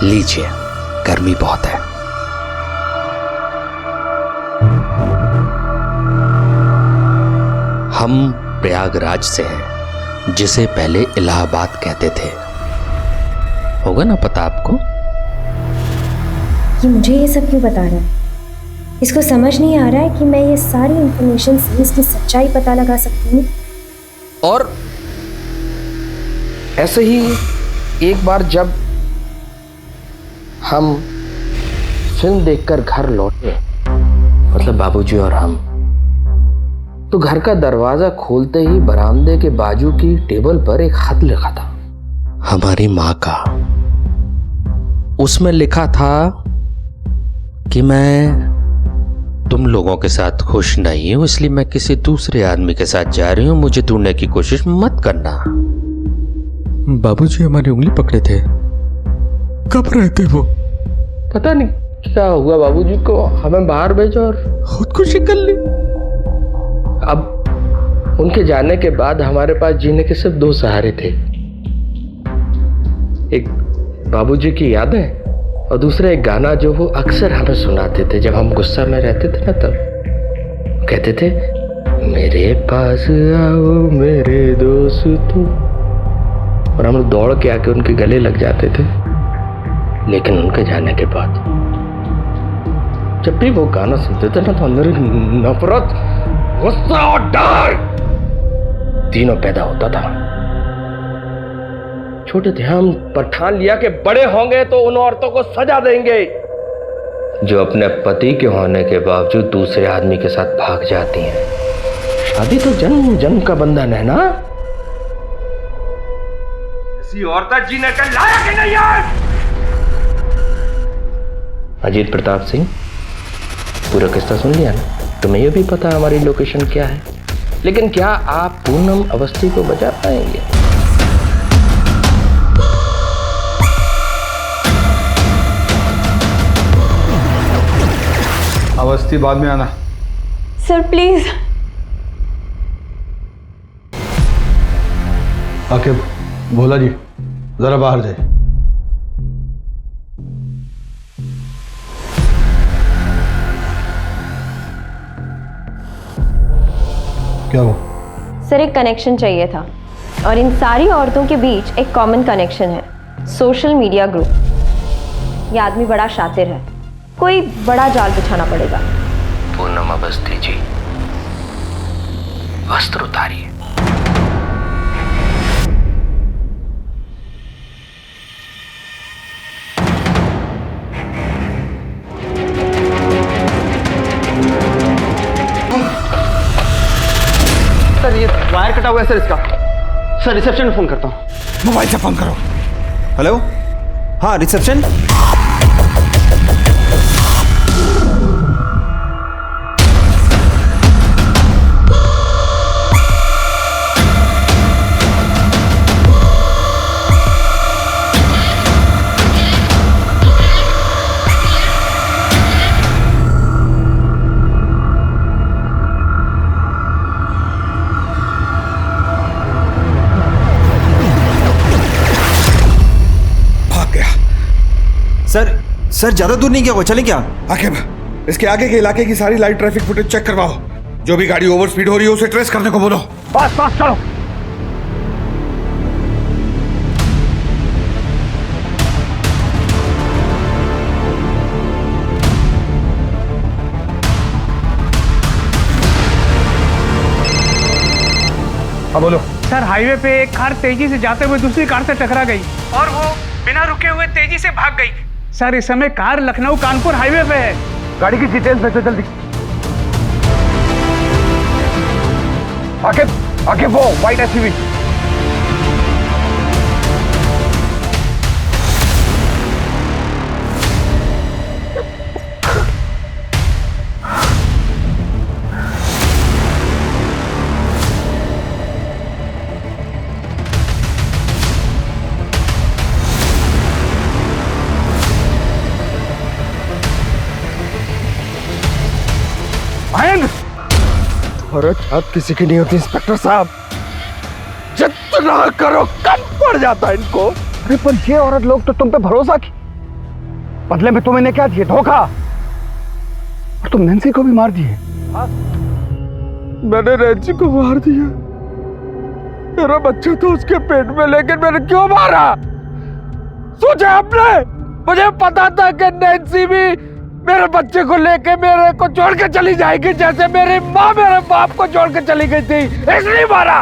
लीजिए, गर्मी बहुत है। हम प्रयागराज से हैं, जिसे पहले इलाहाबाद कहते थे। होगा ना पता आपको? ये मुझे ये सब क्यों बता रहा है? इसको समझ नहीं आ रहा है कि मैं ये सारी इंफॉर्मेशन से इसकी सच्चाई पता लगा सकती हूँ। और ऐसे ही एक बार जब हम फिल्म देखकर घर लौटे, मतलब बाबूजी और हम, तो घर का दरवाजा खोलते ही बरामदे के बाजू की टेबल पर एक खत लिखा था, हमारी माँ का। उसमें लिखा था कि मैं तुम लोगों के साथ खुश नहीं हूं, इसलिए मैं किसी दूसरे आदमी के साथ जा रही हूं, मुझे ढूंढने की कोशिश मत करना। बाबूजी हमारी उंगली पकड़े थे। कब रहते वो? पता नहीं क्या हुआ बाबूजी को, हमें बाहर भेजा और खुदकुशी कर ली। अब उनके जाने के बाद हमारे पास जीने के सिर्फ 2 सहारे थे, एक बाबूजी की यादें और दूसरा एक गाना जो वो अक्सर हमें सुनाते थे जब हम गुस्सा में रहते थे ना। तब कहते थे, मेरे पास आओ मेरे दोस्तों, और हम लोग दौड़ के आके उनके गले लग जाते थे। लेकिन उनके जाने के बाद जब भी वो गाना सुनते थे ना, तो अंदर नफरत, गुस्सा और डर तीनों पैदा होता था। छोटे थे हम, पर ठान लिया कि बड़े होंगे तो उन औरतों को सजा देंगे जो अपने पति के होने के बावजूद दूसरे आदमी के साथ भाग जाती हैं। शादी तो जन्म जन्म का बंधन है ना। ऐसी औरत जीने के लायक ही नहीं है। अजीत प्रताप सिंह, पूरा किस्सा सुन लिया ना? तुम्हें ये भी पता है हमारी लोकेशन क्या है, लेकिन क्या आप पूनम अवस्थी को बचा पाएंगे? अवस्थी बाद में आना। Sir please. आके भोला जी जरा बाहर जाए। क्या हो? सर एक कनेक्शन चाहिए था, और इन सारी औरतों के बीच एक कॉमन कनेक्शन है, सोशल मीडिया ग्रुप। ये आदमी बड़ा शातिर है, कोई बड़ा जाल बिछाना पड़ेगा। पूनम अवस्थी जी, वस्त्र उतारिए। सर ये वायर कटा हुआ है सर इसका। सर रिसेप्शन में फोन करता हूँ। मोबाइल से फोन करो। हेलो, हाँ रिसेप्शन। सर ज्यादा दूर नहीं गया वो, चले क्या? आकिब, इसके आगे के इलाके की सारी लाइव ट्रैफिक फुटेज चेक करवाओ। जो भी गाड़ी ओवर स्पीड हो रही है उसे ट्रेस करने को बोलो। बस बस चलो। हाँ बोलो। सर, हाईवे पे एक कार तेजी से जाते हुए दूसरी कार से टकरा गई और वो बिना रुके हुए तेजी से भाग गई। सर, इस समय कार लखनऊ कानपुर हाईवे पे है। गाड़ी की डिटेल्स भेजो जल्दी। आगे वो व्हाइट एसयूवी। औरत आप किसी की नहीं होती इंस्पेक्टर साहब, जितना करो कम पड़ जाता है इनको। अरे पर ये औरत लोग तो तुम पे भरोसा की, बदले में तुम इन्हें क्या दिए? धोखा। और तुम नैन्सी को भी मार दिए। मैंने नैन्सी को मार दिया, मेरा बच्चा तो उसके पेट में, लेकिन मैंने क्यों मारा? सोचा आपने? मुझे पता था कि नैन्सी भी मेरे बच्चे को लेके मेरे को छोड़ के चली जाएगी, जैसे मेरी माँ मेरे बाप को छोड़ के चली गई थी। इसलिए मारा।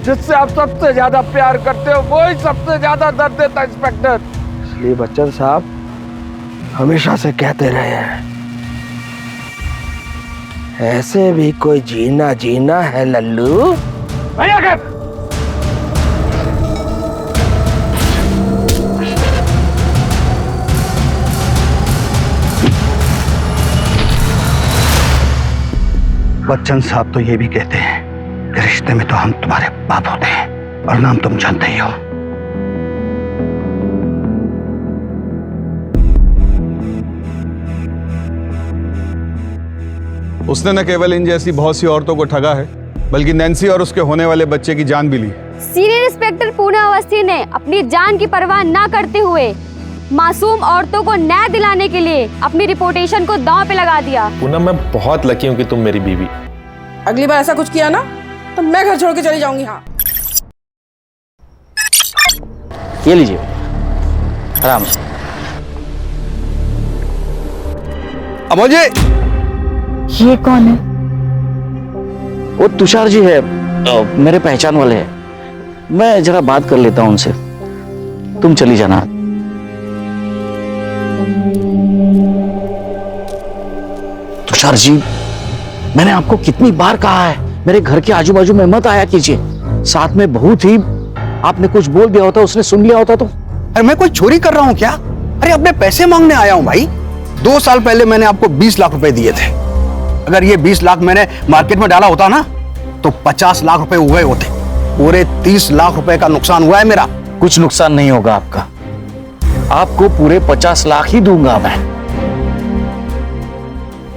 जिससे आप सबसे ज्यादा प्यार करते हो वही सबसे ज्यादा दर्द देता इंस्पेक्टर। इसलिए बच्चन साहब हमेशा से कहते रहे हैं, ऐसे भी कोई जीना जीना है लल्लू। भैया के बच्चन साहब तो ये भी कहते हैं कि रिश्ते में तो हम तुम्हारे बाप होते हैं और नाम तुम जानते ही हो। उसने न केवल इन जैसी बहुत सी औरतों को ठगा है, बल्कि नैन्सी और उसके होने वाले बच्चे की जान भी ली। सीनियर इंस्पेक्टर पूना अवस्थी ने अपनी जान की परवाह ना करते हुए मासूम औरतों को न्याय दिलाने के लिए अपनी रिपोर्टेशन को दांव पे लगा दिया। पूनम, मैं बहुत लकी हूँ कि तुम मेरी बीवी। अगली बार ऐसा कुछ किया ना तो मैं घर छोड़ के चली जाऊंगी। हाँ, ये लीजिए आराम से। अमोल जी, ये कौन है? वो तुषार जी है, मेरे पहचान वाले हैं। मैं जरा बात कर लेता हूं उनसे, तुम चली जाना। तुषार जी, मैंने आपको कितनी बार कहा है मेरे घर के आजू बाजू में मत आया कीजिए। साथ में बहुत ही आपने कुछ बोल दिया होता, उसने सुन लिया होता तो। अरे मैं कोई चोरी कर रहा हूँ क्या? अरे अपने पैसे मांगने आया हूँ भाई। 2 साल पहले मैंने आपको 20 लाख रुपए दिए थे। अगर ये 20 लाख मैंने मार्केट में डाला होता ना तो 50 लाख रुपए हुए होते। पूरे 30 लाख रुपए का नुकसान हुआ है मेरा। कुछ नुकसान नहीं होगा आपका, आपको पूरे 50 लाख ही दूंगा मैं।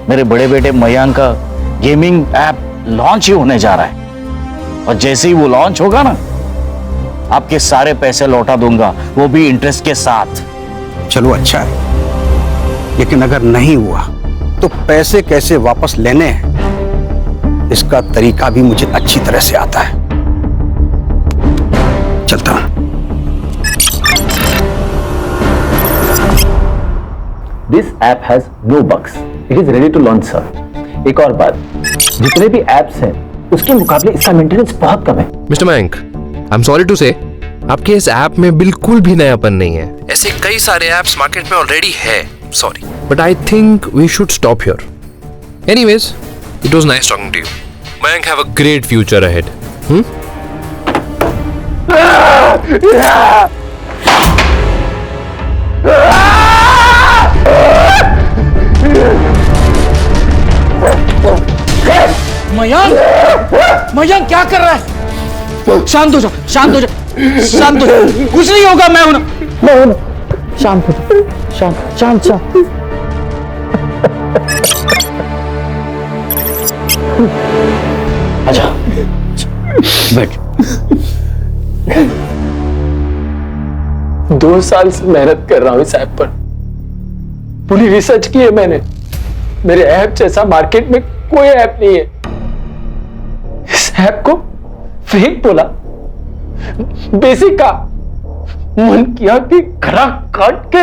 मेरे बड़े बेटे मयांक का गेमिंग ऐप लॉन्च ही होने जा रहा है और जैसे ही वो लॉन्च होगा ना, आपके सारे पैसे लौटा दूंगा, वो भी इंटरेस्ट के साथ। चलो अच्छा है, लेकिन अगर नहीं हुआ तो पैसे कैसे वापस लेने हैं इसका तरीका भी मुझे अच्छी तरह से आता है। चलता हूं। This app has no bugs. It is ready to launch, sir. एक और बात, जितने भी एप्स हैं उसके मुकाबले इसका मेंटेनेंस बहुत कम है। Mister Mayank, I am sorry to say, आपके इस ऐप में बिल्कुल भी नयापन नहीं है। ऐसे कई सारे ऐप्स मार्केट में ऑलरेडी है, sorry, but I think we should stop here. Anyways, it was nice talking to you. Mayank, have a great future ahead. Mayank, Mayank क्या कर रहा है? शांत हो जा, शांत हो जा, शांत हो जा। कुछ नहीं होगा, मैं हूं ना। शांत हो जा, शांत शांत शांत। अच्छा बैठ। 2 साल से मेहनत कर रहा हूं इस ऐप पर, पूरी रिसर्च की है मैंने। मेरे ऐप जैसा मार्केट में कोई ऐप नहीं है। इस ऐप को फेक बोला, बेसिक का मन किया कि खरा काट के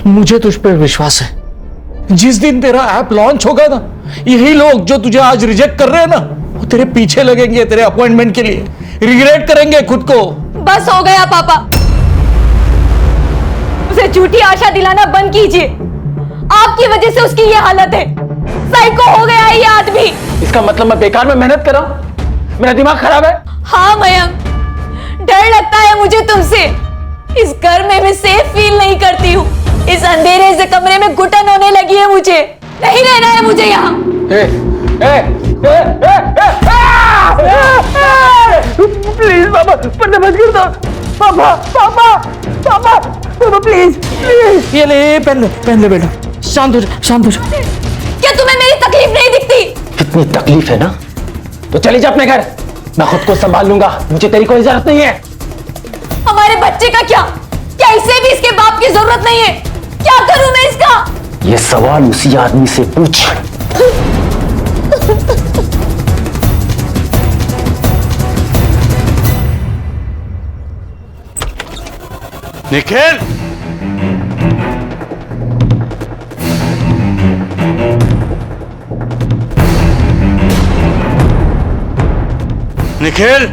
मुझे तुझ पर विश्वास है। जिस दिन तेरा ऐप लॉन्च होगा ना, यही लोग जो तुझे आज रिजेक्ट कर रहे हैं ना, वो तेरे पीछे लगेंगे तेरे अपॉइंटमेंट के लिए, रिग्रेट करेंगे खुद को। बस हो गया पापा, उसे झूठी आशा दिलाना बंद कीजिए। आपकी वजह से उसकी ये हालत है। साइको हो गया है ये आदमी। इसका मतलब मैं बेकार में मेहनत कर रहा हूं? मेरा दिमाग खराब है? हाँ मयंक, डर लगता है मुझे तुमसे। इस घर में मैं सेफ फील नहीं करती हूँ। इस अंधेरे से कमरे में घुटन होने लगी है मुझे। नहीं रहना है मुझे यहाँ। प्लीज पापा, पढ़ना बंद कर दो। पापा पापा पापा पापा प्लीज प्लीज। ये ले, पहन ले बेटा। शांत हो जा, शांत हो जा। क्या तुम्हें मेरी तकलीफ नहीं दिखती? इतनी तकलीफ है ना तो चली जा अपने घर, मैं खुद को संभाल लूंगा। मुझे तेरी कोई जरूरत नहीं है। हमारे बच्चे का क्या? क्या इसे भी इसके बाप की जरूरत नहीं है? क्या करूं मैं इसका? ये सवाल उसी आदमी से पूछ। निखिल, निखिल,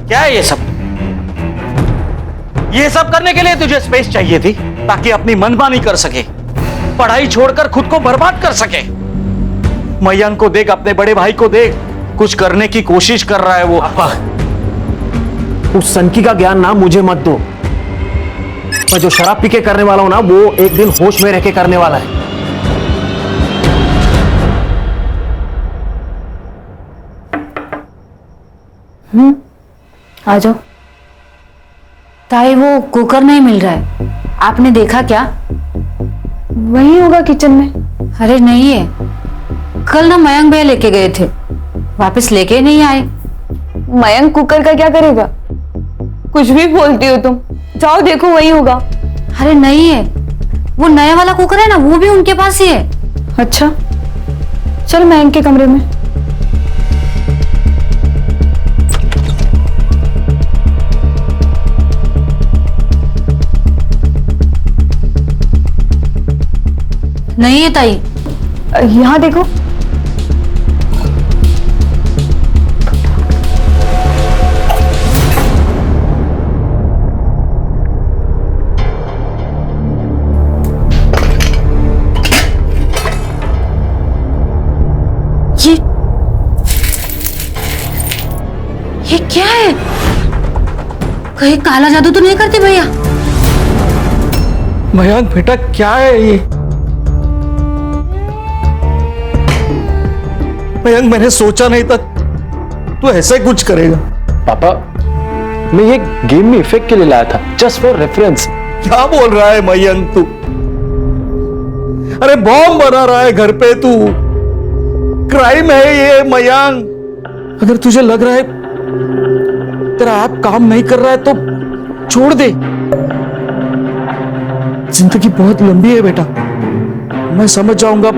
क्या है ये सब? ये सब करने के लिए तुझे स्पेस चाहिए थी ताकि अपनी मनमानी कर सके, पढ़ाई छोड़कर खुद को बर्बाद कर सके। मयंक को देख, अपने बड़े भाई को देख, कुछ करने की कोशिश कर रहा है वो। उस सनकी का ज्ञान ना मुझे मत दो। मैं जो शराब पी के करने वाला हूं ना, वो एक दिन होश में रह के करने वाला है। आ जाओ। ताई, वो कुकर नहीं मिल रहा है, आपने देखा क्या? वही होगा किचन में। अरे नहीं है, कल ना मयंक भैया लेके गए थे, वापस लेके नहीं आए। मयंक कुकर का क्या करेगा? कुछ भी बोलती हो तुम। जाओ देखो, वही होगा। अरे नहीं है, वो नया वाला कुकर है ना, वो भी उनके पास ही है। अच्छा, चल मयंक के कमरे में। नहीं है ताई। यहाँ देखो। ये क्या है? कहीं काला जादू तो नहीं करते भैया? मयंक बेटा, क्या है ये? मयंक, मैंने सोचा नहीं था तू ऐसे कुछ करेगा। पापा, मैं ये गेम में इफेक्ट के लिए लाया था, जस्ट फॉर रेफरेंस। क्या बोल रहा है मयंक तू? अरे बॉम्ब बना रहा है घर पे तू। क्राइम है ये मयंक। अगर तुझे लग रहा है तेरा ऐप काम नहीं कर रहा है तो छोड़ दे। जिंदगी बहुत लंबी है बेटा, मैं समझ जाऊंगा।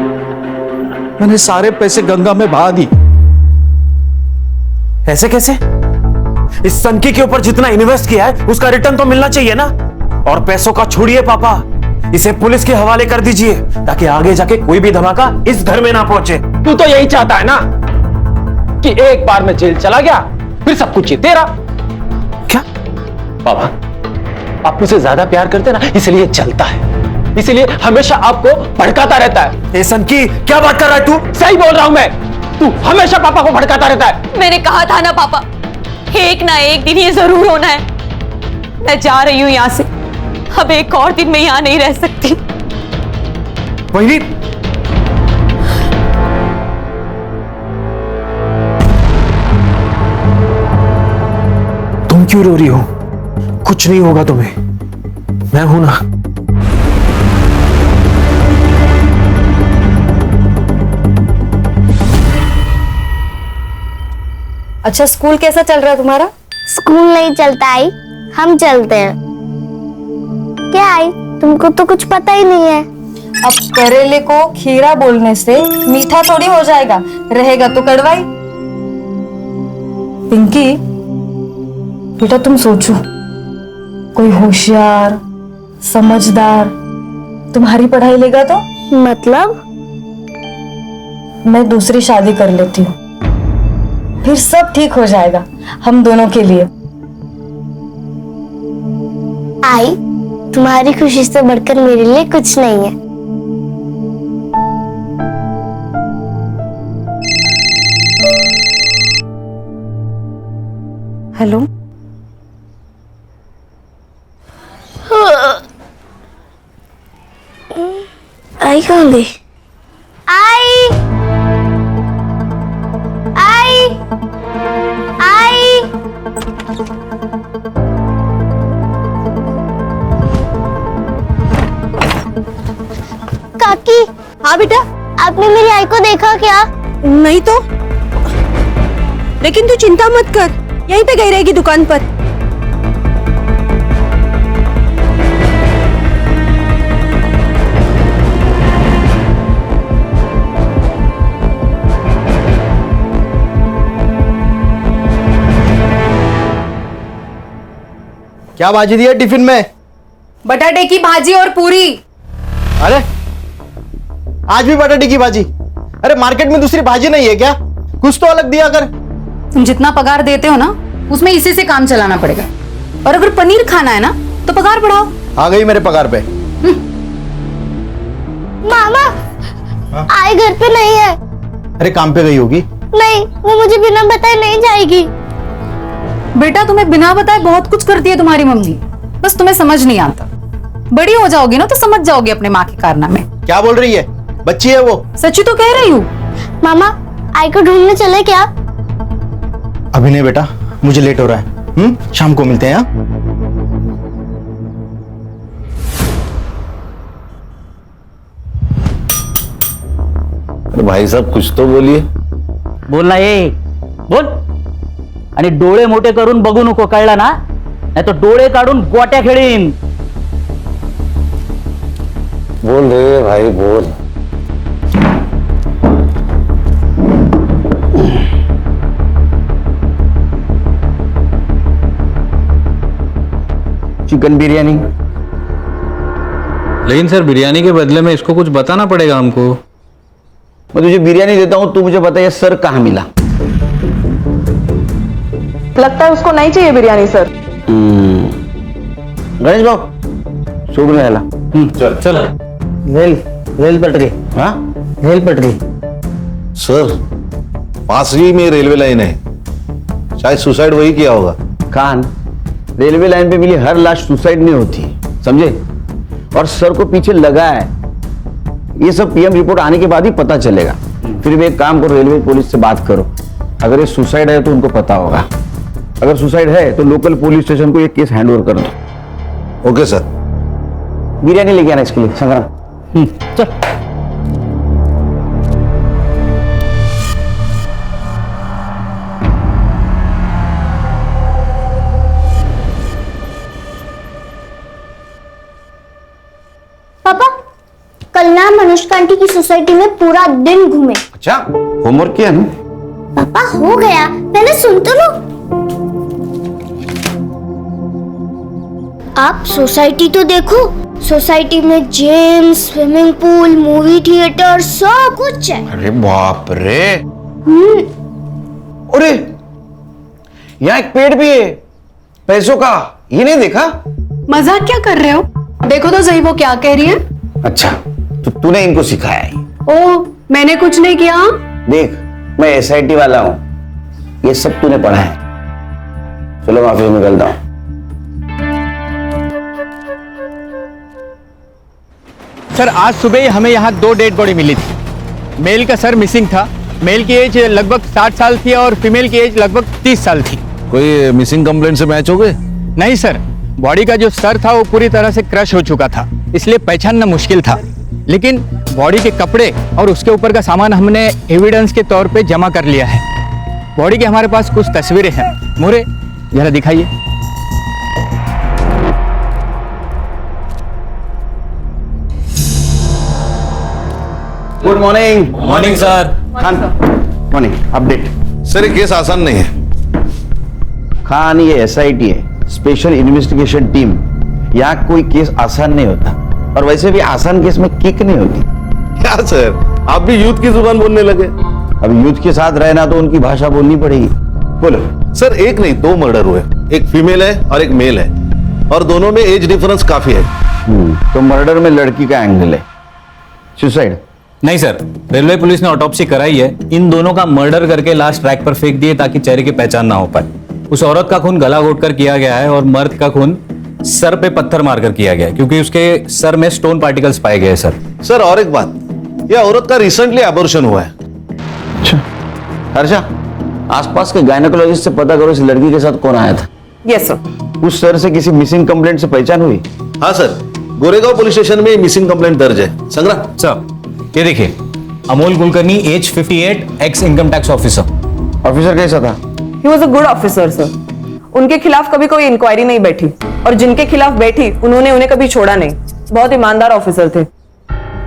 मैंने सारे पैसे गंगा में बहा दी। ऐसे कैसे? इस सनकी के ऊपर जितना इन्वेस्ट किया है उसका रिटर्न तो मिलना चाहिए ना। और पैसों का छोड़िए पापा, इसे पुलिस के हवाले कर दीजिए ताकि आगे जाके कोई भी धमाका इस घर में ना पहुंचे। तू तो यही चाहता है ना कि एक बार मैं जेल चला गया फिर सब कुछ ये तेरा। क्या पापा, आप मुझसे ज्यादा प्यार करते ना, इसलिए चलता है, इसलिए हमेशा आपको भड़काता रहता है। सनकी, क्या बात कर रहा है तू? सही बोल रहा हूं मैं, तू हमेशा पापा को भड़काता रहता है। मैंने कहा था ना पापा, एक ना एक दिन ये जरूर होना है। मैं जा रही हूं यहां से, अब एक और दिन मैं यहां नहीं रह सकती। वही तुम क्यों रो रही हो? कुछ नहीं होगा तुम्हें, मैं हूं ना। अच्छा, स्कूल कैसा चल रहा है तुम्हारा? स्कूल नहीं चलता आई, हम चलते हैं। क्या आई, तुमको तो कुछ पता ही नहीं है। अब करेले को खीरा बोलने से मीठा थोड़ी हो जाएगा, रहेगा तो कड़वाई। पिंकी बेटा तुम सोचो, कोई होशियार समझदार तुम्हारी पढ़ाई लेगा तो? मतलब? मैं दूसरी शादी कर लेती हूँ, फिर सब ठीक हो जाएगा हम दोनों के लिए। आई, तुम्हारी खुशी से बढ़कर मेरे लिए कुछ नहीं है। हेलो, आई कहाँ गई? आई आई आई काकी। हाँ बेटा, आपने मेरी आई को देखा क्या? नहीं तो, लेकिन तू चिंता मत कर, यहीं पे गई रहेगी दुकान पर। क्या भाजी दिया टिफिन में? बटाटे की भाजी और पूरी। अरे आज भी बटाटे की भाजी? अरे मार्केट में दूसरी भाजी नहीं है क्या? कुछ तो अलग दिया कर। तुम जितना पगार देते हो ना, उसमें इसी से काम चलाना पड़ेगा। और अगर पनीर खाना है ना तो पगार बढ़ाओ। आ गई मेरे पगार पे। मामा, आई घर पे नहीं है। अरे काम पे गई होगी। नहीं, वो मुझे बिना बताए नहीं जाएगी। बेटा तुम्हें बिना बताए बहुत कुछ करती है तुम्हारी मम्मी, बस तुम्हें समझ नहीं आता। बड़ी हो जाओगी ना तो समझ जाओगी अपने माँ के कारनामे। क्या बोल रही है? बच्ची है वो। सच्ची तो कह रही हूँ। मामा, आई को ढूंढने चले क्या? अभी नहीं बेटा, मुझे लेट हो रहा है। शाम को मिलते हैं। अरे भाई साहब कुछ तो बोलिए। बोलना ये बोल, आणि डोळे मोठे करून बघू नको, कळला ना? नाही तो डोळे काढून गोट्या खेळीन। बोल रे भाई बोल। चिकन बिरयानी। लेकिन सर बिरयानी के बदले में इसको कुछ बताना पड़ेगा हमको। मैं तुझे बिरयानी देता हूं, तू मुझे बता ये सर कहां मिला? लगता है उसको नहीं चाहिए बिरयानी सर। गणेश भाऊ सोडून यायला। चल चल। रेल पटरी। हाँ रेल पटरी। सर पास ही में रेलवे लाइन है, शायद सुसाइड वही किया होगा। कान, रेलवे लाइन पे मिली हर लाश सुसाइड नहीं होती, समझे? और सर को पीछे लगा है, ये सब पीएम रिपोर्ट आने के बाद ही पता चलेगा। फिर भी एक काम करो, रेलवे पुलिस से बात करो, अगर ये सुसाइड है तो उनको पता होगा। अगर सुसाइड है तो लोकल पुलिस स्टेशन को ये केस हैंडओवर कर दो। Okay sir. बिरयानी लेके आना इसके लिए संग्राम। चल। पापा, कल ना मनुष्का आंटी की सोसाइटी में पूरा दिन घूमे। अच्छा, होमवर्क किया ना? पापा हो गया, पहले सुन तो लो। आप सोसाइटी तो देखो, सोसाइटी में gym, swimming pool, movie theatre सब कुछ है। अरे बाप रे। अरे यहाँ एक पेड़ भी है पैसों का, ये नहीं देखा? मजाक क्या कर रहे हो? देखो तो सही वो क्या कह रही है। अच्छा, तो तूने इनको सिखाया है? ओ, मैंने कुछ नहीं किया। देख, मैं एसआईटी वाला हूं, ये सब तूने पढ़ा है। चलो मैं ऑफिस में निकलता हूं। सर आज सुबह हमें यहाँ 2 डेड बॉडी मिली थी। मेल का सर मिसिंग था, मेल की एज लगभग 60 साल थी और फीमेल की एज लगभग 30 साल थी। कोई मिसिंग कंप्लेंट से मैच हो गए? नहीं सर, बॉडी का जो सर था वो पूरी तरह से क्रश हो चुका था, इसलिए पहचानना मुश्किल था। लेकिन बॉडी के कपड़े और उसके ऊपर का सामान हमने एविडेंस के तौर पे जमा कर लिया है। बॉडी की हमारे पास कुछ तस्वीरें हैं। मोरे, जरा दिखाइए। Good morning. Morning sir. Khan, morning. Update sir, ये केस आसान नहीं है। खान, ये एसआईटी है, स्पेशल इन्वेस्टिगेशन टीम। यहाँ कोई केस आसान नहीं होता, और वैसे भी आसान केस में किक नहीं होती। क्या सर, आप भी यूथ की जुबान बोलने लगे? अब यूथ के साथ रहना तो उनकी भाषा बोलनी पड़ेगी। बोलो सर। एक नहीं, 2 मर्डर हुए, एक फीमेल है और एक मेल है, और दोनों में एज डिफरेंस काफी है। तो मर्डर में लड़की का एंगल है, सुसाइड नहीं सर, रेलवे पुलिस ने ऑटोप्सी कराई है। इन दोनों का मर्डर करके लाश ट्रैक पर फेंक दिए ताकि चेहरे की पहचान ना हो पाए। उस औरत का खून गला घोटकर किया गया है और मर्द का खून सर पे पत्थर मारकर किया गया है, क्योंकि उसके सर में स्टोन पार्टिकल्स पाए गए सर। सर और एक बात, यह औरत का रिसेंटली एबॉर्शन हुआ है। अच्छा, हर्षा, आसपास के गायनेकोलॉजिस्ट से पता करो इस लड़की के साथ कौन आया था। Yes sir. उस सर से किसी मिसिंग कंप्लेंट से पहचान हुई? हाँ सर, गोरेगांव पुलिस स्टेशन में मिसिंग कंप्लेंट दर्ज है। संग्राम सर, ये देखिए, Amol Kulkarni, age 58, ex income tax officer. Officer कैसा था? He was a good officer sir. उनके खिलाफ कभी कोई इंक्वायरी नहीं बैठी, और जिनके खिलाफ बैठी उन्होंने उन्हें कभी छोड़ा नहीं। बहुत ईमानदार ऑफिसर थे।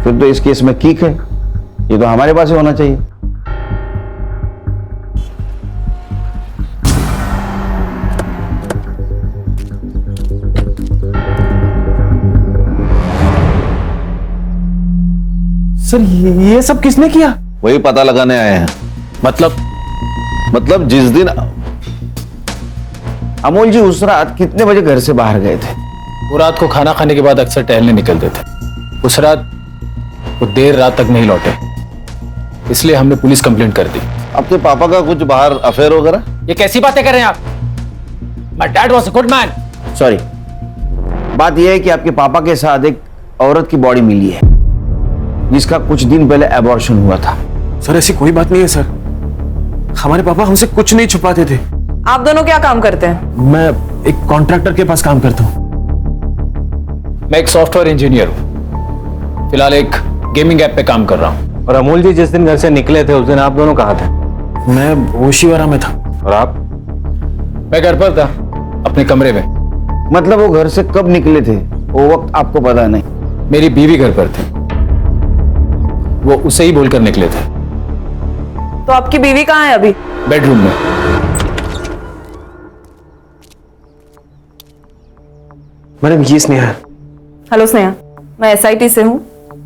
फिर तो इस केस में किक है, ये तो हमारे पास ही होना चाहिए। सर, ये सब किसने किया? वही पता लगाने आए हैं। मतलब जिस दिन अमोल जी उस रात कितने बजे घर से बाहर गए थे? वो रात को खाना खाने के बाद अक्सर टहलने निकलते थे। उस रात वो देर रात तक नहीं लौटे, इसलिए हमने पुलिस कंप्लेंट कर दी। आपके पापा का कुछ बाहर अफेयर वगैरह? ये कैसी बातें कर रहे हैं आप? My dad was a good man. Sorry, बात यह है कि आपके पापा के साथ एक औरत की बॉडी मिली है जिसका कुछ दिन पहले एबॉर्शन हुआ था। सर, ऐसी कोई बात नहीं है सर, हमारे पापा हमसे कुछ नहीं छुपाते थे। आप दोनों क्या काम करते हैं? मैं एक कॉन्ट्रैक्टर के पास काम करता हूँ। मैं एक सॉफ्टवेयर इंजीनियर हूँ, फिलहाल एक गेमिंग ऐप पे काम कर रहा हूँ। और अमोल जी जिस दिन घर से निकले थे उस दिन आप दोनों कहाँ थे? मैं ओशिवारा में था। और आप? मैं घर पर था, अपने कमरे में। मतलब वो घर से कब निकले थे वो वक्त आपको पता नहीं? मेरी बीवी घर पर थी, वो उसे ही बोलकर निकले थे। तो आपकी बीवी कहाँ है अभी? बेडरूम में। मैडम, ये स्नेहा। हेलो स्नेहा, मैं एसआईटी से हूँ।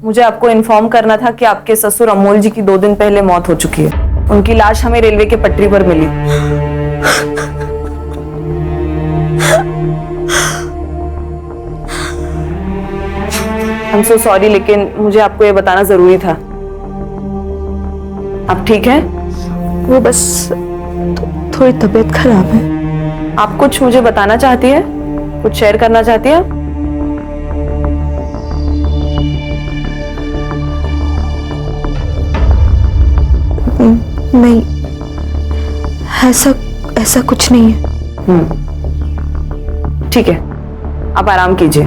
मुझे आपको इन्फॉर्म करना था कि आपके ससुर अमोल जी की 2 दिन पहले मौत हो चुकी है। उनकी लाश हमें रेलवे के पटरी पर मिली। आई एम सो सॉरी, लेकिन मुझे आपको ये बताना जरूरी था। आप ठीक हैं? वो बस थोड़ी तबीयत खराब है। आप कुछ मुझे बताना चाहती है? कुछ शेयर करना चाहती है? नहीं, ऐसा कुछ नहीं है। ठीक है, आप आराम कीजिए।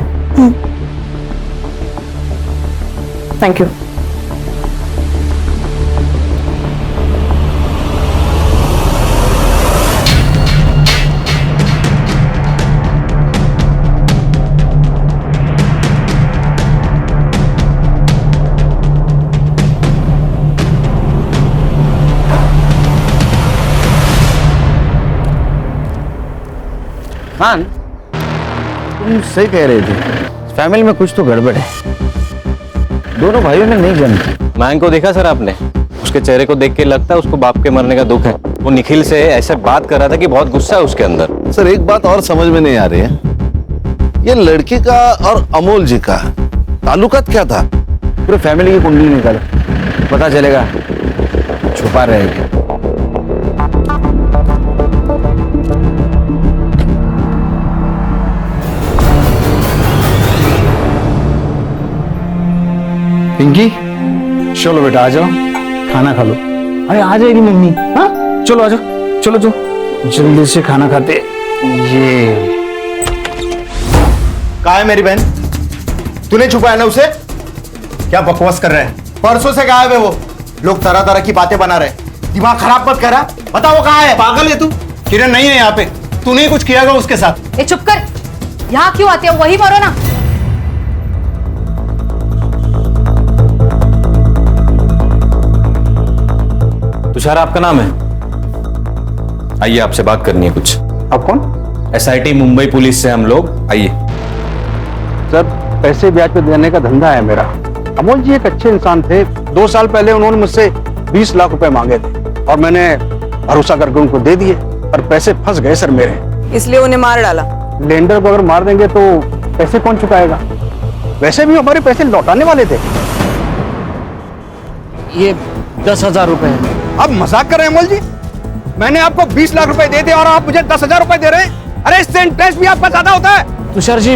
Thank you. खान, तुम सही कह रहे थे, फैमिली में कुछ तो गड़बड़ है। दोनों भाइयों में नहीं जमती। मयंक को देखा सर आपने? उसके चेहरे को देख के लगता है उसको बाप के मरने का दुख है। वो निखिल से ऐसे बात कर रहा था कि बहुत गुस्सा है उसके अंदर। सर, एक बात और समझ में नहीं आ रही है, ये लड़की का और अमोल जी का ताल्लुकात क्या था? पूरे फैमिली की कुंडली निकालो, पता चलेगा। छुपा रहेगा। पिंकी, चलो बेटा आ जाओ, खाना खा लो। अरे आ जाएगी मम्मी। हाँ, चलो आ जाओ, चलो जो जल्दी से खाना खाते। ये कहाँ है मेरी बहन? तूने छुपाया ना उसे? क्या बकवास कर रहे हैं? परसों से गायब है वो। लोग तरह तरह की बातें बना रहे। दिमाग खराब मत करा। बता वो कहाँ है? पागल है तू? किरण नहीं है यहाँ पे। तूने ही कुछ किया होगा उसके साथ। ए चुप कर, यहाँ क्यों आते हो? वही मरो ना। तुषार आपका नाम है? आइए, आपसे बात करनी है कुछ। आप कौन? एसआईटी मुंबई पुलिस से हम लोग। आइए। सर, पैसे ब्याज पे देने का धंधा है मेरा। अमोल जी एक अच्छे इंसान थे। 2 साल पहले उन्होंने मुझसे 20 लाख रुपए मांगे थे और मैंने भरोसा करके उनको दे दिए, पर पैसे फंस गए सर मेरे। इसलिए उन्हें मार डाला। लेंडर को अगर मार देंगे तो पैसे कौन चुकाएगा? वैसे भी हमारे पैसे लौटाने वाले थे। ये 10,000 रुपए है। अब मजाक कर रहे हैं अमोल जी? मैंने आपको 20 लाख रुपए दे दिए और आप मुझे 10,000 रुपए दे रहे हैं? अरे इससे इंटरेस्ट भी आपका ज्यादा होता है। तुषार जी,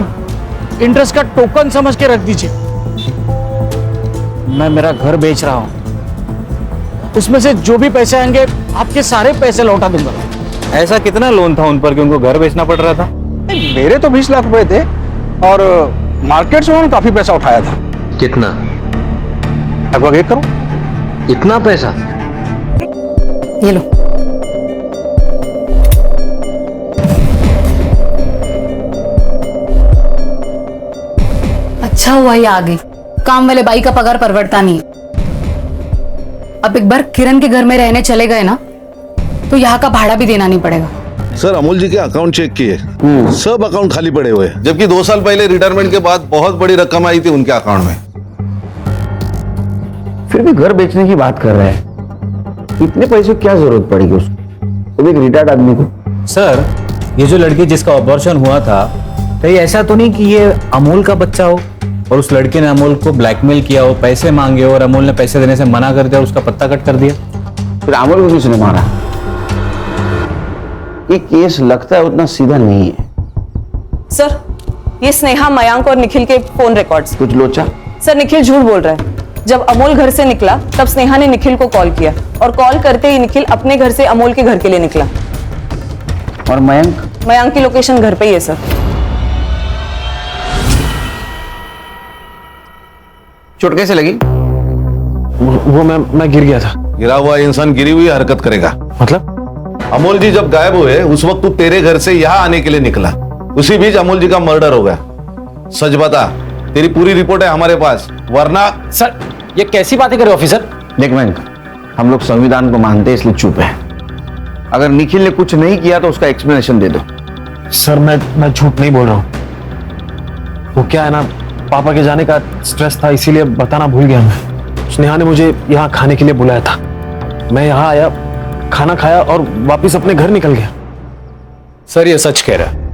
इंटरेस्ट का टोकन समझ के रख दीजिए। मैं मेरा घर बेच रहा हूं, उसमें से जो भी पैसे आएंगे आपके सारे पैसे लौटा दूंगा। ऐसा कितना लोन था उन पर कि उनको घर बेचना पड़ रहा था? मेरे तो 20 लाख रुपए थे और मार्केट से उन्होंने काफी पैसा उठाया था। कितना? लगभग 1 करोड़। इतना पैसा? ये लो। अच्छा हुआ ये आ गई। काम वाले बाई का पगार परवड़ता नहीं। अब एक बार किरण के घर में रहने चले गए ना, तो यहाँ का भाड़ा भी देना नहीं पड़ेगा। सर, अमोल जी के अकाउंट चेक किए, सब अकाउंट खाली पड़े हुए हैं, जबकि 2 साल पहले रिटायरमेंट के बाद बहुत बड़ी रकम आई थी उनके अकाउंट में। फिर भी घर बेचने की बात कर रहे हैं। इतने पैसे क्या जरूरत पड़ेगी उसको, वो भी एक रिटायर्ड आदमी को? सर, ये जो लड़की जिसका ऑपरेशन हुआ था, कहीं ऐसा तो नहीं कि ये अमोल का बच्चा हो और उस लड़के ने अमोल को ब्लैकमेल किया हो, पैसे मांगे हो और अमोल ने पैसे देने से मना कर दिया और उसका पत्ता कट कर दिया? फिर अमोल को किसने मारा? ये केस लगता है उतना सीधा नहीं है। सर, ये स्नेहा, मयांक और निखिल के फोन रिकॉर्ड्स। कुछ लोचा? सर, निखिल झूठ बोल रहा है। जब अमोल घर से निकला तब स्नेहा ने निखिल को कॉल किया और कॉल करते ही निखिल अपने घर से अमोल के घर के लिए निकला। और मयंक? मयांक की लोकेशन घर पे ही है सर। चोट कैसे लगी? वो मैं गिर गया था। गिरा हुआ इंसान गिरी हुई हरकत करेगा? मतलब? अमोल जी जब गायब हुए उस वक्त तू तेरे घर से यहाँ आने के लिए निकला, उसी बीच अमोल जी का मर्डर हो गया। सच बता, तेरी पूरी रिपोर्ट है हमारे पास, वरना। सर, ये कैसी बातें करे ऑफिसर? देख मयंक, हम लोग संविधान को मानते हैं इसलिए चुप है। अगर निखिल ने कुछ नहीं किया तो उसका एक्सप्लेनेशन दे दो। सर, मैं झूठ नहीं बोल रहा हूँ। वो क्या है ना, पापा के जाने का स्ट्रेस था, इसीलिए बताना भूल गया मैं। स्नेहा ने मुझे यहाँ खाने के लिए बुलाया था, मैं यहाँ आया, खाना खाया और वापस अपने घर निकल गया। सर, ये सच कह रहा है।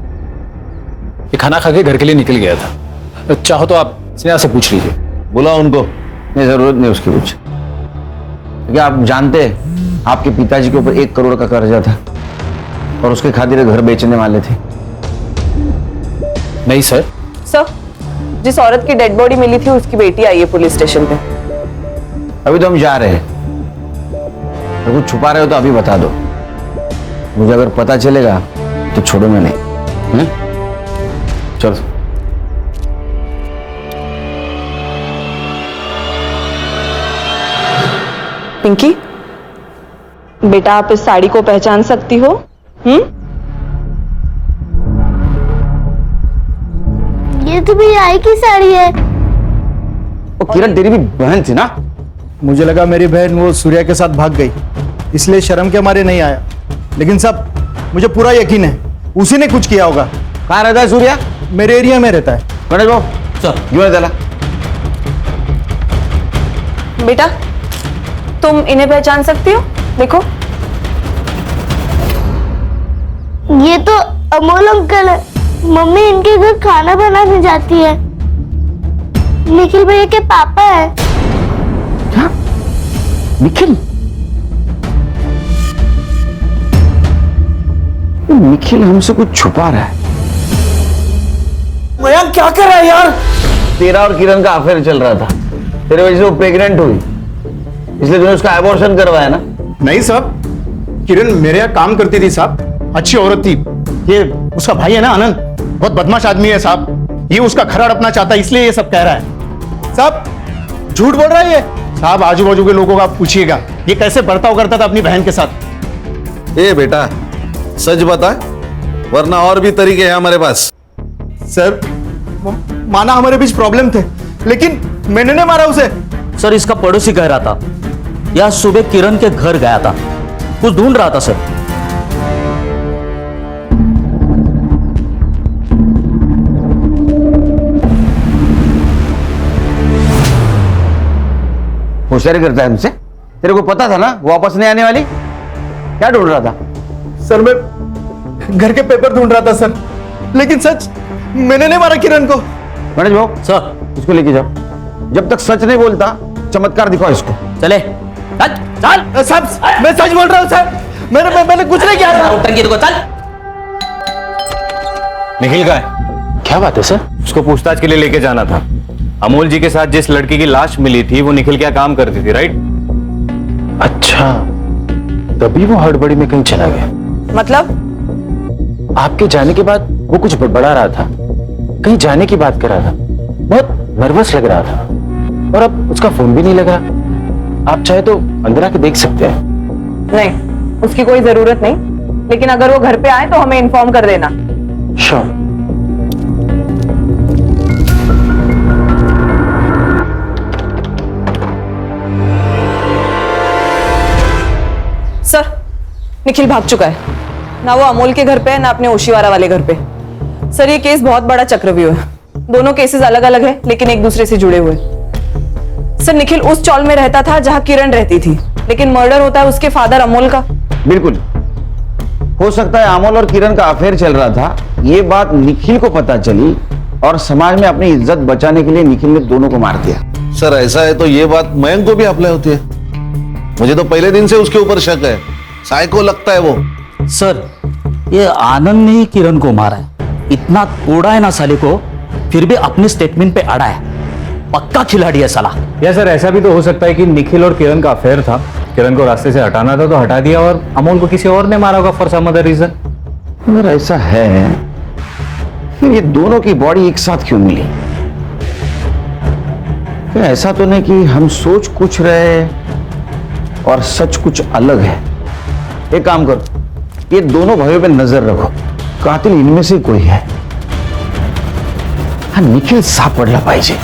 ये खाना खा के घर के लिए निकल गया था। चाहो तो आप स्नेहा से पूछ लीजिए। बुला उनको। नहीं, जरूरत नहीं उसकी कुछ। क्या आप जानते हैं आपके पिताजी के ऊपर 1 करोड़ का कर्जा था और उसके खातिर घर बेचने वाले थे? नहीं सर। सर, जिस औरत की डेड बॉडी मिली थी उसकी बेटी आई है पुलिस स्टेशन पे। अभी तो हम जा रहे हैं। अगर कुछ छुपा रहे हो तो अभी बता दो। मुझे अगर पता चलेगा तो छोड़ूंगा नहीं। चलो। पिंकी, बेटा आप इस साड़ी को पहचान सकती हो? ये तो भी आई की साड़ी है। वो किरण तेरी भी बहन थी ना? मुझे लगा मेरी बहन वो सूर्या के साथ भाग गई, इसलिए शर्म के मारे नहीं आया। लेकिन सब मुझे पूरा यकीन है उसी ने कुछ किया होगा। कहाँ रहता है सूर्या? मेरे एरिया में रहता है। गणेश बाबू, सर, क्यों चला? बेटा, तुम इन्हें पहचान सकती हो? देखो, ये तो अमोल अंकल है। मम्मी इनके घर खाना बनाने जाती है। निखिल भैया के पापा है। क्या? निखिल? निखिल हमसे कुछ छुपा रहा है। मयंक क्या कर रहा है यार? तेरा और किरण का अफेयर चल रहा था, तेरे वजह से वो प्रेग्नेंट हुई, इसलिए तूने उसका एबॉर्शन करवाया ना? नहीं साहब, किरण मेरे यहाँ काम करती थी साहब, अच्छी औरत थी। ये उसका भाई है ना आनंद, बहुत बदमाश आदमी है साहब। ये उसका घर हड़पना चाहता है, इसलिए ये सब कह रहा है। साहब झूठ बोल रहा है ये। साहब आजू बाजू के लोगों का पूछिएगा ये कैसे बर्ताव करता था अपनी बहन के साथ। ए बेटा, सच बता, वरना और भी तरीके हैं हमारे पास। सर माना हमारे बीच प्रॉब्लम थे, लेकिन मैंने नहीं मारा उसे। सर इसका पड़ोसी कह रहा था, यह सुबह किरण के घर गया था, कुछ ढूंढ रहा था सर। होशियारी करता है हमसे? तेरे को पता था ना वो वापस नहीं आने वाली? क्या ढूंढ रहा था? सर मैं घर के पेपर ढूंढ रहा था सर, लेकिन सच मैंने नहीं मारा किरण को। गणेश भाऊ सर इसको लेके जाओ, जब तक सच नहीं बोलता चमत्कार दिखाओ इसको। चले चल सब मैं सच बोल रहा हूँ सर, मैंने कुछ नहीं किया था। चल निखिल का है? क्या बात है सर? उसको पूछताछ के लिए लेके जाना था। अमोल जी के साथ जिस लड़की की लाश मिली थी वो निखिल क्या काम करती थी, राइट? अच्छा, तभी वो हड़बड़ी में कहीं चला गया। मतलब आपके जाने के बाद वो कुछ बड़बड़ा रहा था, कहीं जाने की बात कर रहा था, बहुत नर्वस लग रहा था, और अब उसका फोन भी नहीं लग रहा। आप चाहे तो अंदर आके देख सकते हैं। नहीं, उसकी कोई जरूरत नहीं, लेकिन अगर वो घर पे आए तो हमें इन्फॉर्म कर देना। श्योर। सर, निखिल भाग चुका है, ना वो अमोल के घर पे है ना अपने ओशीवारा वाले घर पे। सर ये केस बहुत बड़ा चक्रव्यूह है, दोनों केसेस अलग अलग है लेकिन एक दूसरे से जुड़े हुए। सर निखिल उस चौल में रहता था जहां किरण रहती थी, लेकिन मर्डर होता है उसके फादर अमोल का। बिल्कुल हो सकता है अमोल और किरण का अफेयर चल रहा था, ये बात निखिल को पता चली और समाज में अपनी इज्जत बचाने के लिए निखिल ने दोनों को मार दिया। सर ऐसा है तो ये बात मयंक को भी अप्लाई होती है। मुझे तो पहले दिन से उसके ऊपर शक है, साइको लगता है वो। सर ये आनंद ने ही किरण को मारा है, इतना तोड़ा है ना साले को, फिर भी अपने स्टेटमेंट पे अड़ा है। पक्का खिलाड़ी है साला। या सर ऐसा भी तो हो सकता है कि निखिल और किरण का अफेयर था, किरण को रास्ते से हटाना था तो हटा दिया और अमोल को किसी और ने मारा होगा फॉर सम अदर रीजन। अगर ऐसा है फिर ये दोनों की बॉडी एक साथ क्यों मिली? फिर ऐसा तो नहीं कि हम सोच कुछ रहे और सच कुछ अलग है। एक काम करो, ये दोनों भाइयों पे नजर रखो, कातिल इनमें से कोई है। हा निखिल सापडला पाहिजे।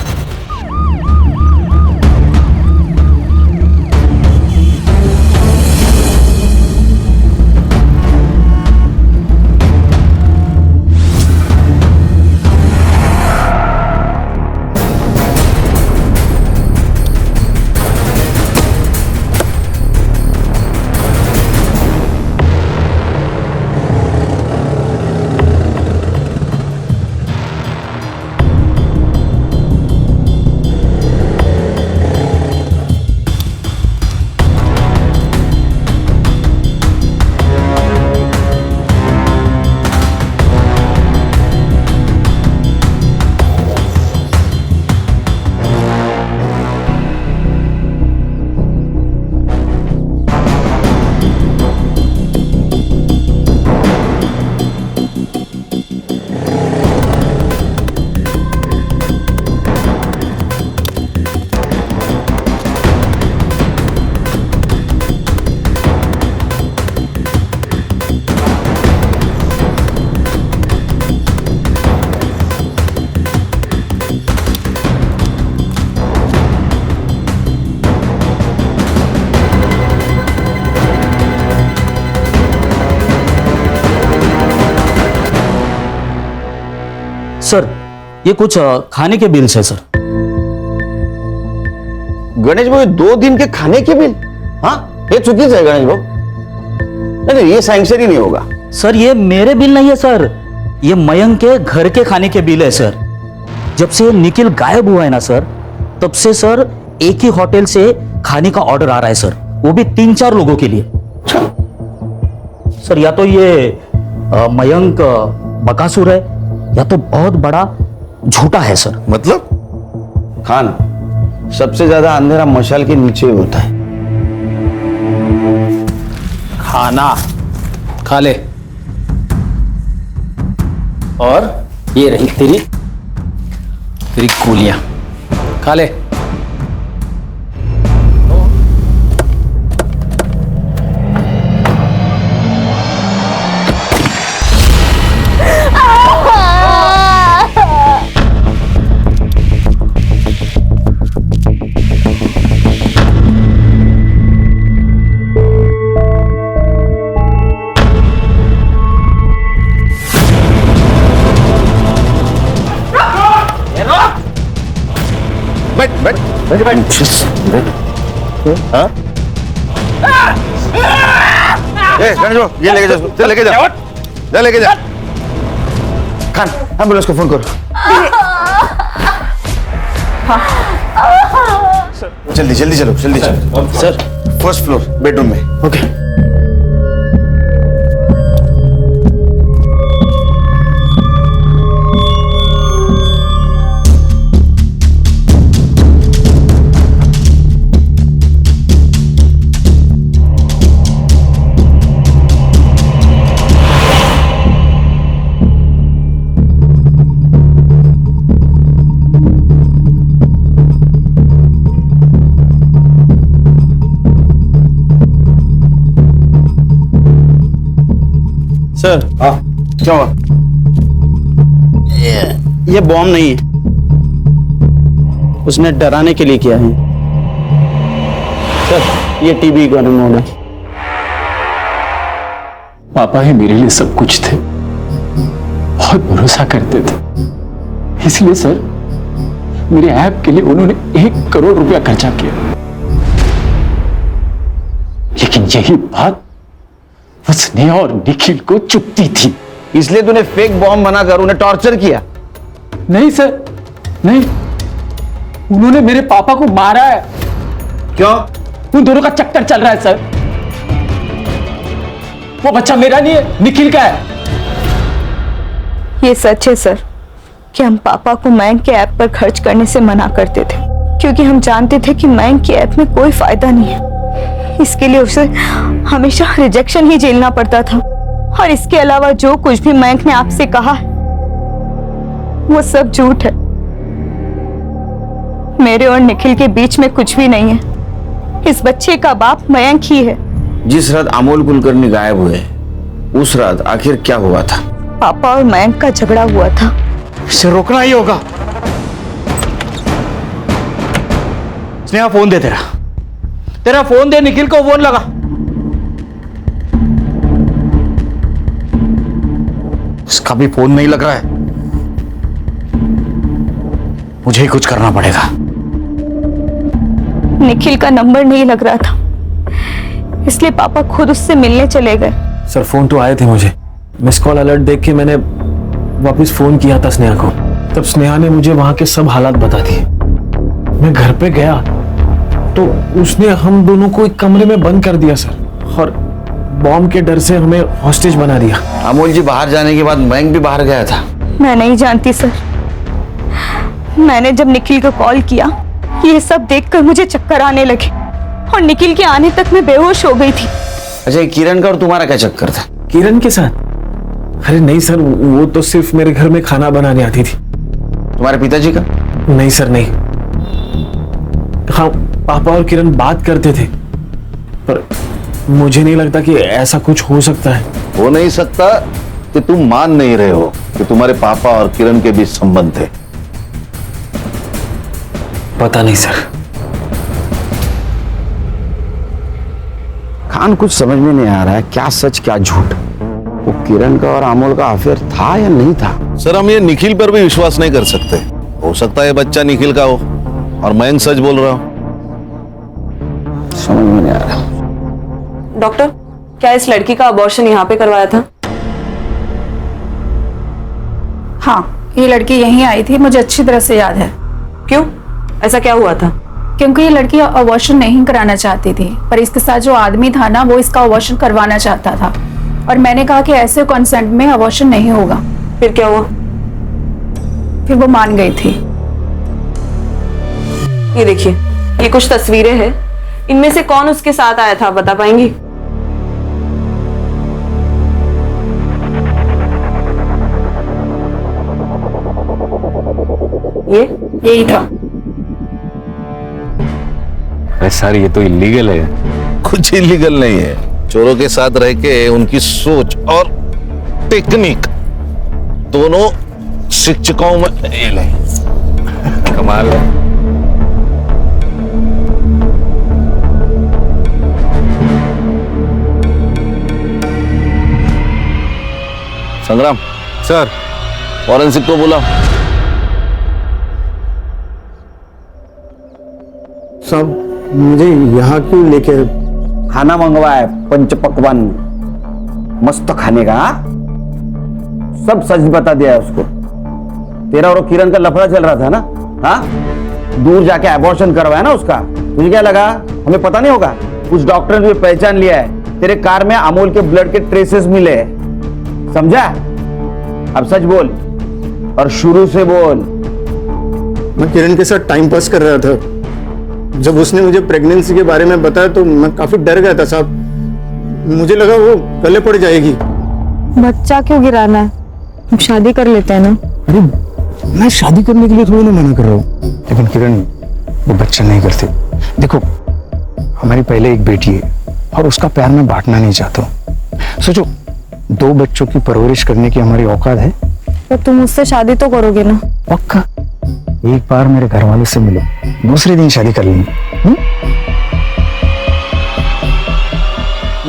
सर ये कुछ खाने के बिल्स है सर। गणेश भाऊ 2 दिन के खाने के बिल? हाँ ये चुकीचं है गणेश भाऊ, नहीं ये सैंक्शन ही नहीं होगा। सर ये मेरे बिल नहीं है सर, ये मयंक के घर के खाने के बिल है सर। जब से निखिल गायब हुआ है ना सर, तब से सर एक ही होटल से खाने का ऑर्डर आ रहा है सर, वो भी 3-4 लोगों के लिए। सर या तो ये मयंक बकासुर है या तो बहुत बड़ा झूठा है सर। मतलब खान सबसे ज्यादा अंधेरा मशाल के नीचे ही होता है। खाना खा ले, और ये रही तेरी गोलियां, खा ले। हाँ? ये लेके जा, चल लेके जा, जा लेके जा। खान, एम्बुलेंस को फोन करो। जल्दी जल्दी चलो, जल्दी चलो। सर, फर्स्ट फ्लोर बेडरूम में। ओके। सर, हाँ क्या हुआ? ये बॉम्ब नहीं है, उसने डराने के लिए किया है। सर, ये टीबी का रिमोट है। पापा ही मेरे लिए सब कुछ थे, बहुत भरोसा करते थे, इसलिए सर मेरे ऐप के लिए उन्होंने 1 करोड़ रुपया खर्चा किया। लेकिन यही बात वो स्नेहा और निखिल को चुभती थी, इसलिए तूने फेक बॉम्ब बनाकर उन्हें टॉर्चर किया। नहीं सर, नहीं, उन्होंने मेरे पापा को मारा है। क्यों? उन दोनों का चक्कर चल रहा है सर। वो बच्चा मेरा नहीं है, निखिल का है। ये सच है सर कि हम पापा को मयंक के ऐप पर खर्च करने से मना करते थे, क्योंकि हम जानते थे कि मयंक के ऐप में कोई फायदा नहीं है। इसके लिए उसे हमेशा रिजेक्शन ही झेलना पड़ता था, और इसके अलावा जो कुछ भी मयंक ने आपसे कहा है वो सब झूठ है। मेरे और निखिल के बीच में कुछ भी नहीं है। इस बच्चे का बाप मयंक ही है। जिस रात अमोल कुलकर्णी गायब हुए, उस रात आखिर क्या हुआ था? पापा और मयंक का झगड़ा हुआ था। इसे रोकना ही होगा। स्नेहा, फोन दे तेरा फोन दे, निखिल को फोन लगा। उसका भी फोन नहीं लग रहा है, मुझे ही कुछ करना पड़ेगा। निखिल का नंबर नहीं लग रहा था, इसलिए पापा खुद उससे मिलने चले गए। सर, फोन तो आए थे मुझे। मिस कॉल अलर्ट देख के मैंने वापस फोन किया था स्नेहा को। तब स्नेहा ने मुझे वहां के सब हालात बता दिए। मैं घर पे गया तो उसने हम दोनों को एक कमरे में बंद कर दिया सर, और बॉम्ब के डर से हमें हॉस्टेज बना दिया। अमोल जी बाहर जाने के बाद मयंक भी बाहर गया था। मैं नहीं जानती सर। मैंने जब निखिल को कॉल किया, ये सब देखकर मुझे चक्कर आने लगे, और निखिल के आने तक मैं बेहोश हो गई थी। अच्छा, किरण का और तुम्हारा क्या चक्कर था? किरण के साथ? अरे नहीं सर, वो तो सिर्फ मेरे घर में खाना बनाने आती थी। तुम्हारे पिताजी का? नहीं सर, नहीं। हाँ, पापा और किरण बात करते थे, पर मुझे नहीं लगता कि ऐसा कुछ हो सकता है। हो नहीं सकता कि तुम मान नहीं रहे हो कि तुम्हारे पापा और किरण के बीच संबंध थे। पता नहीं सर। खान, कुछ समझ में नहीं आ रहा है, क्या सच क्या झूठ। वो किरण का और अमोल का अफेयर था या नहीं था? सर, हम ये निखिल पर भी विश्वास नहीं कर सकते। हो सकता है बच्चा निखिल का हो और मयंक सच बोल रहा हो। समझ में नहीं आ रहा। डॉक्टर, क्या इस लड़की का अबॉर्शन यहाँ पे करवाया था? हाँ, ये लड़की यहीं आई थी, मुझे अच्छी तरह से याद है। क्यों? ऐसा क्या हुआ था? क्योंकि ये लड़की अबॉर्शन नहीं कराना चाहती थी, पर इसके साथ जो आदमी था ना, वो इसका अबॉर्शन करवाना चाहता था, और मैंने कहा कि ऐसे कंसेंट में अबॉर्शन नहीं होगा। फिर क्या हुआ? फिर वो मान गई थी। ये देखिए, ये कुछ तस्वीरें हैं। इनमें से कौन उसके साथ आया था, बता पाएंगी? यही था। अरे सर, ये तो इलीगल है। कुछ इलीगल नहीं है। चोरों के साथ रह के उनकी सोच और टेक्निक दोनों शिक्षकों में फेल है। कमाल है। संग्राम सर, फॉरेंसिक को बुला। साहब मुझे यहाँ क्यों लेके? खाना मंगवा है, पंच पकवान मस्त खाने का। हाँ? सब सच बता दिया है उसको। तेरा और किरण का लफड़ा चल रहा था ना? हाँ, दूर जाके अबॉर्शन करवाया ना उसका। तुझे क्या लगा हमें पता नहीं होगा? कुछ डॉक्टर ने पहचान लिया है, तेरे कार में अमोल के ब्लड के ट्रेसेस मिले, समझा? अब सच बोल और शुरू से बोल। मैं किरण के साथ टाइम पास कर रहा था। जब उसने मुझे प्रेगनेंसी के बारे में बताया तो मैं काफी डर गया था साहब। मुझे लगा वो गले पड़ जाएगी। बच्चा क्यों गिराना है, हम शादी कर लेते हैं ना। अरे मैं शादी करने के लिए थोड़ी ना मना कर रहा हूँ, लेकिन किरण वो बच्चा नहीं करते। देखो हमारी पहले एक बेटी है और उसका प्यार मैं बांटना नहीं चाहता हूँ। सोचो 2 बच्चों की परवरिश करने की हमारी औकात है। तो तुम मुझसे शादी तो करोगे ना? पक्का। एक बार मेरे घर वाले से मिलो, दूसरे दिन शादी कर लेंगे।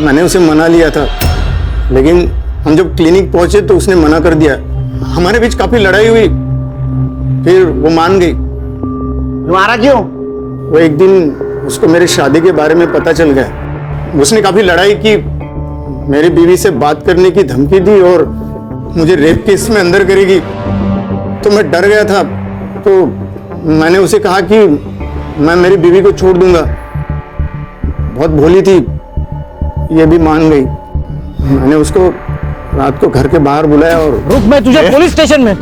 मैंने उसे मना लिया था, लेकिन हम जब क्लिनिक पहुंचे तो उसने मना कर दिया। हमारे बीच काफी लड़ाई हुई, फिर वो मान गई। तुम्हारा क्यों? वो एक दिन उसको मेरी शादी के बारे में पता चल गया। उसने काफी लड़ाई की, मेरी बीवी से बात करने की धमकी दी और मुझे रेप केस में अंदर करेगी। तो मैं डर गया था, तो मैंने उसे कहा कि मैं मेरी बीवी को छोड़ दूंगा। बहुत भोली थी, ये भी मान गई। मैंने उसको रात को घर के बाहर बुलाया और रुक, मैं तुझे पुलिस स्टेशन में।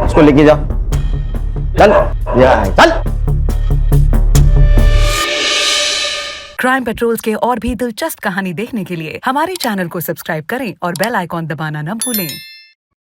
उसको लेके जाओ, चल चल। क्राइम पेट्रोल्स के और भी दिलचस्प कहानी देखने के लिए हमारे चैनल को सब्सक्राइब करें और बेल आइकॉन दबाना न भूलें।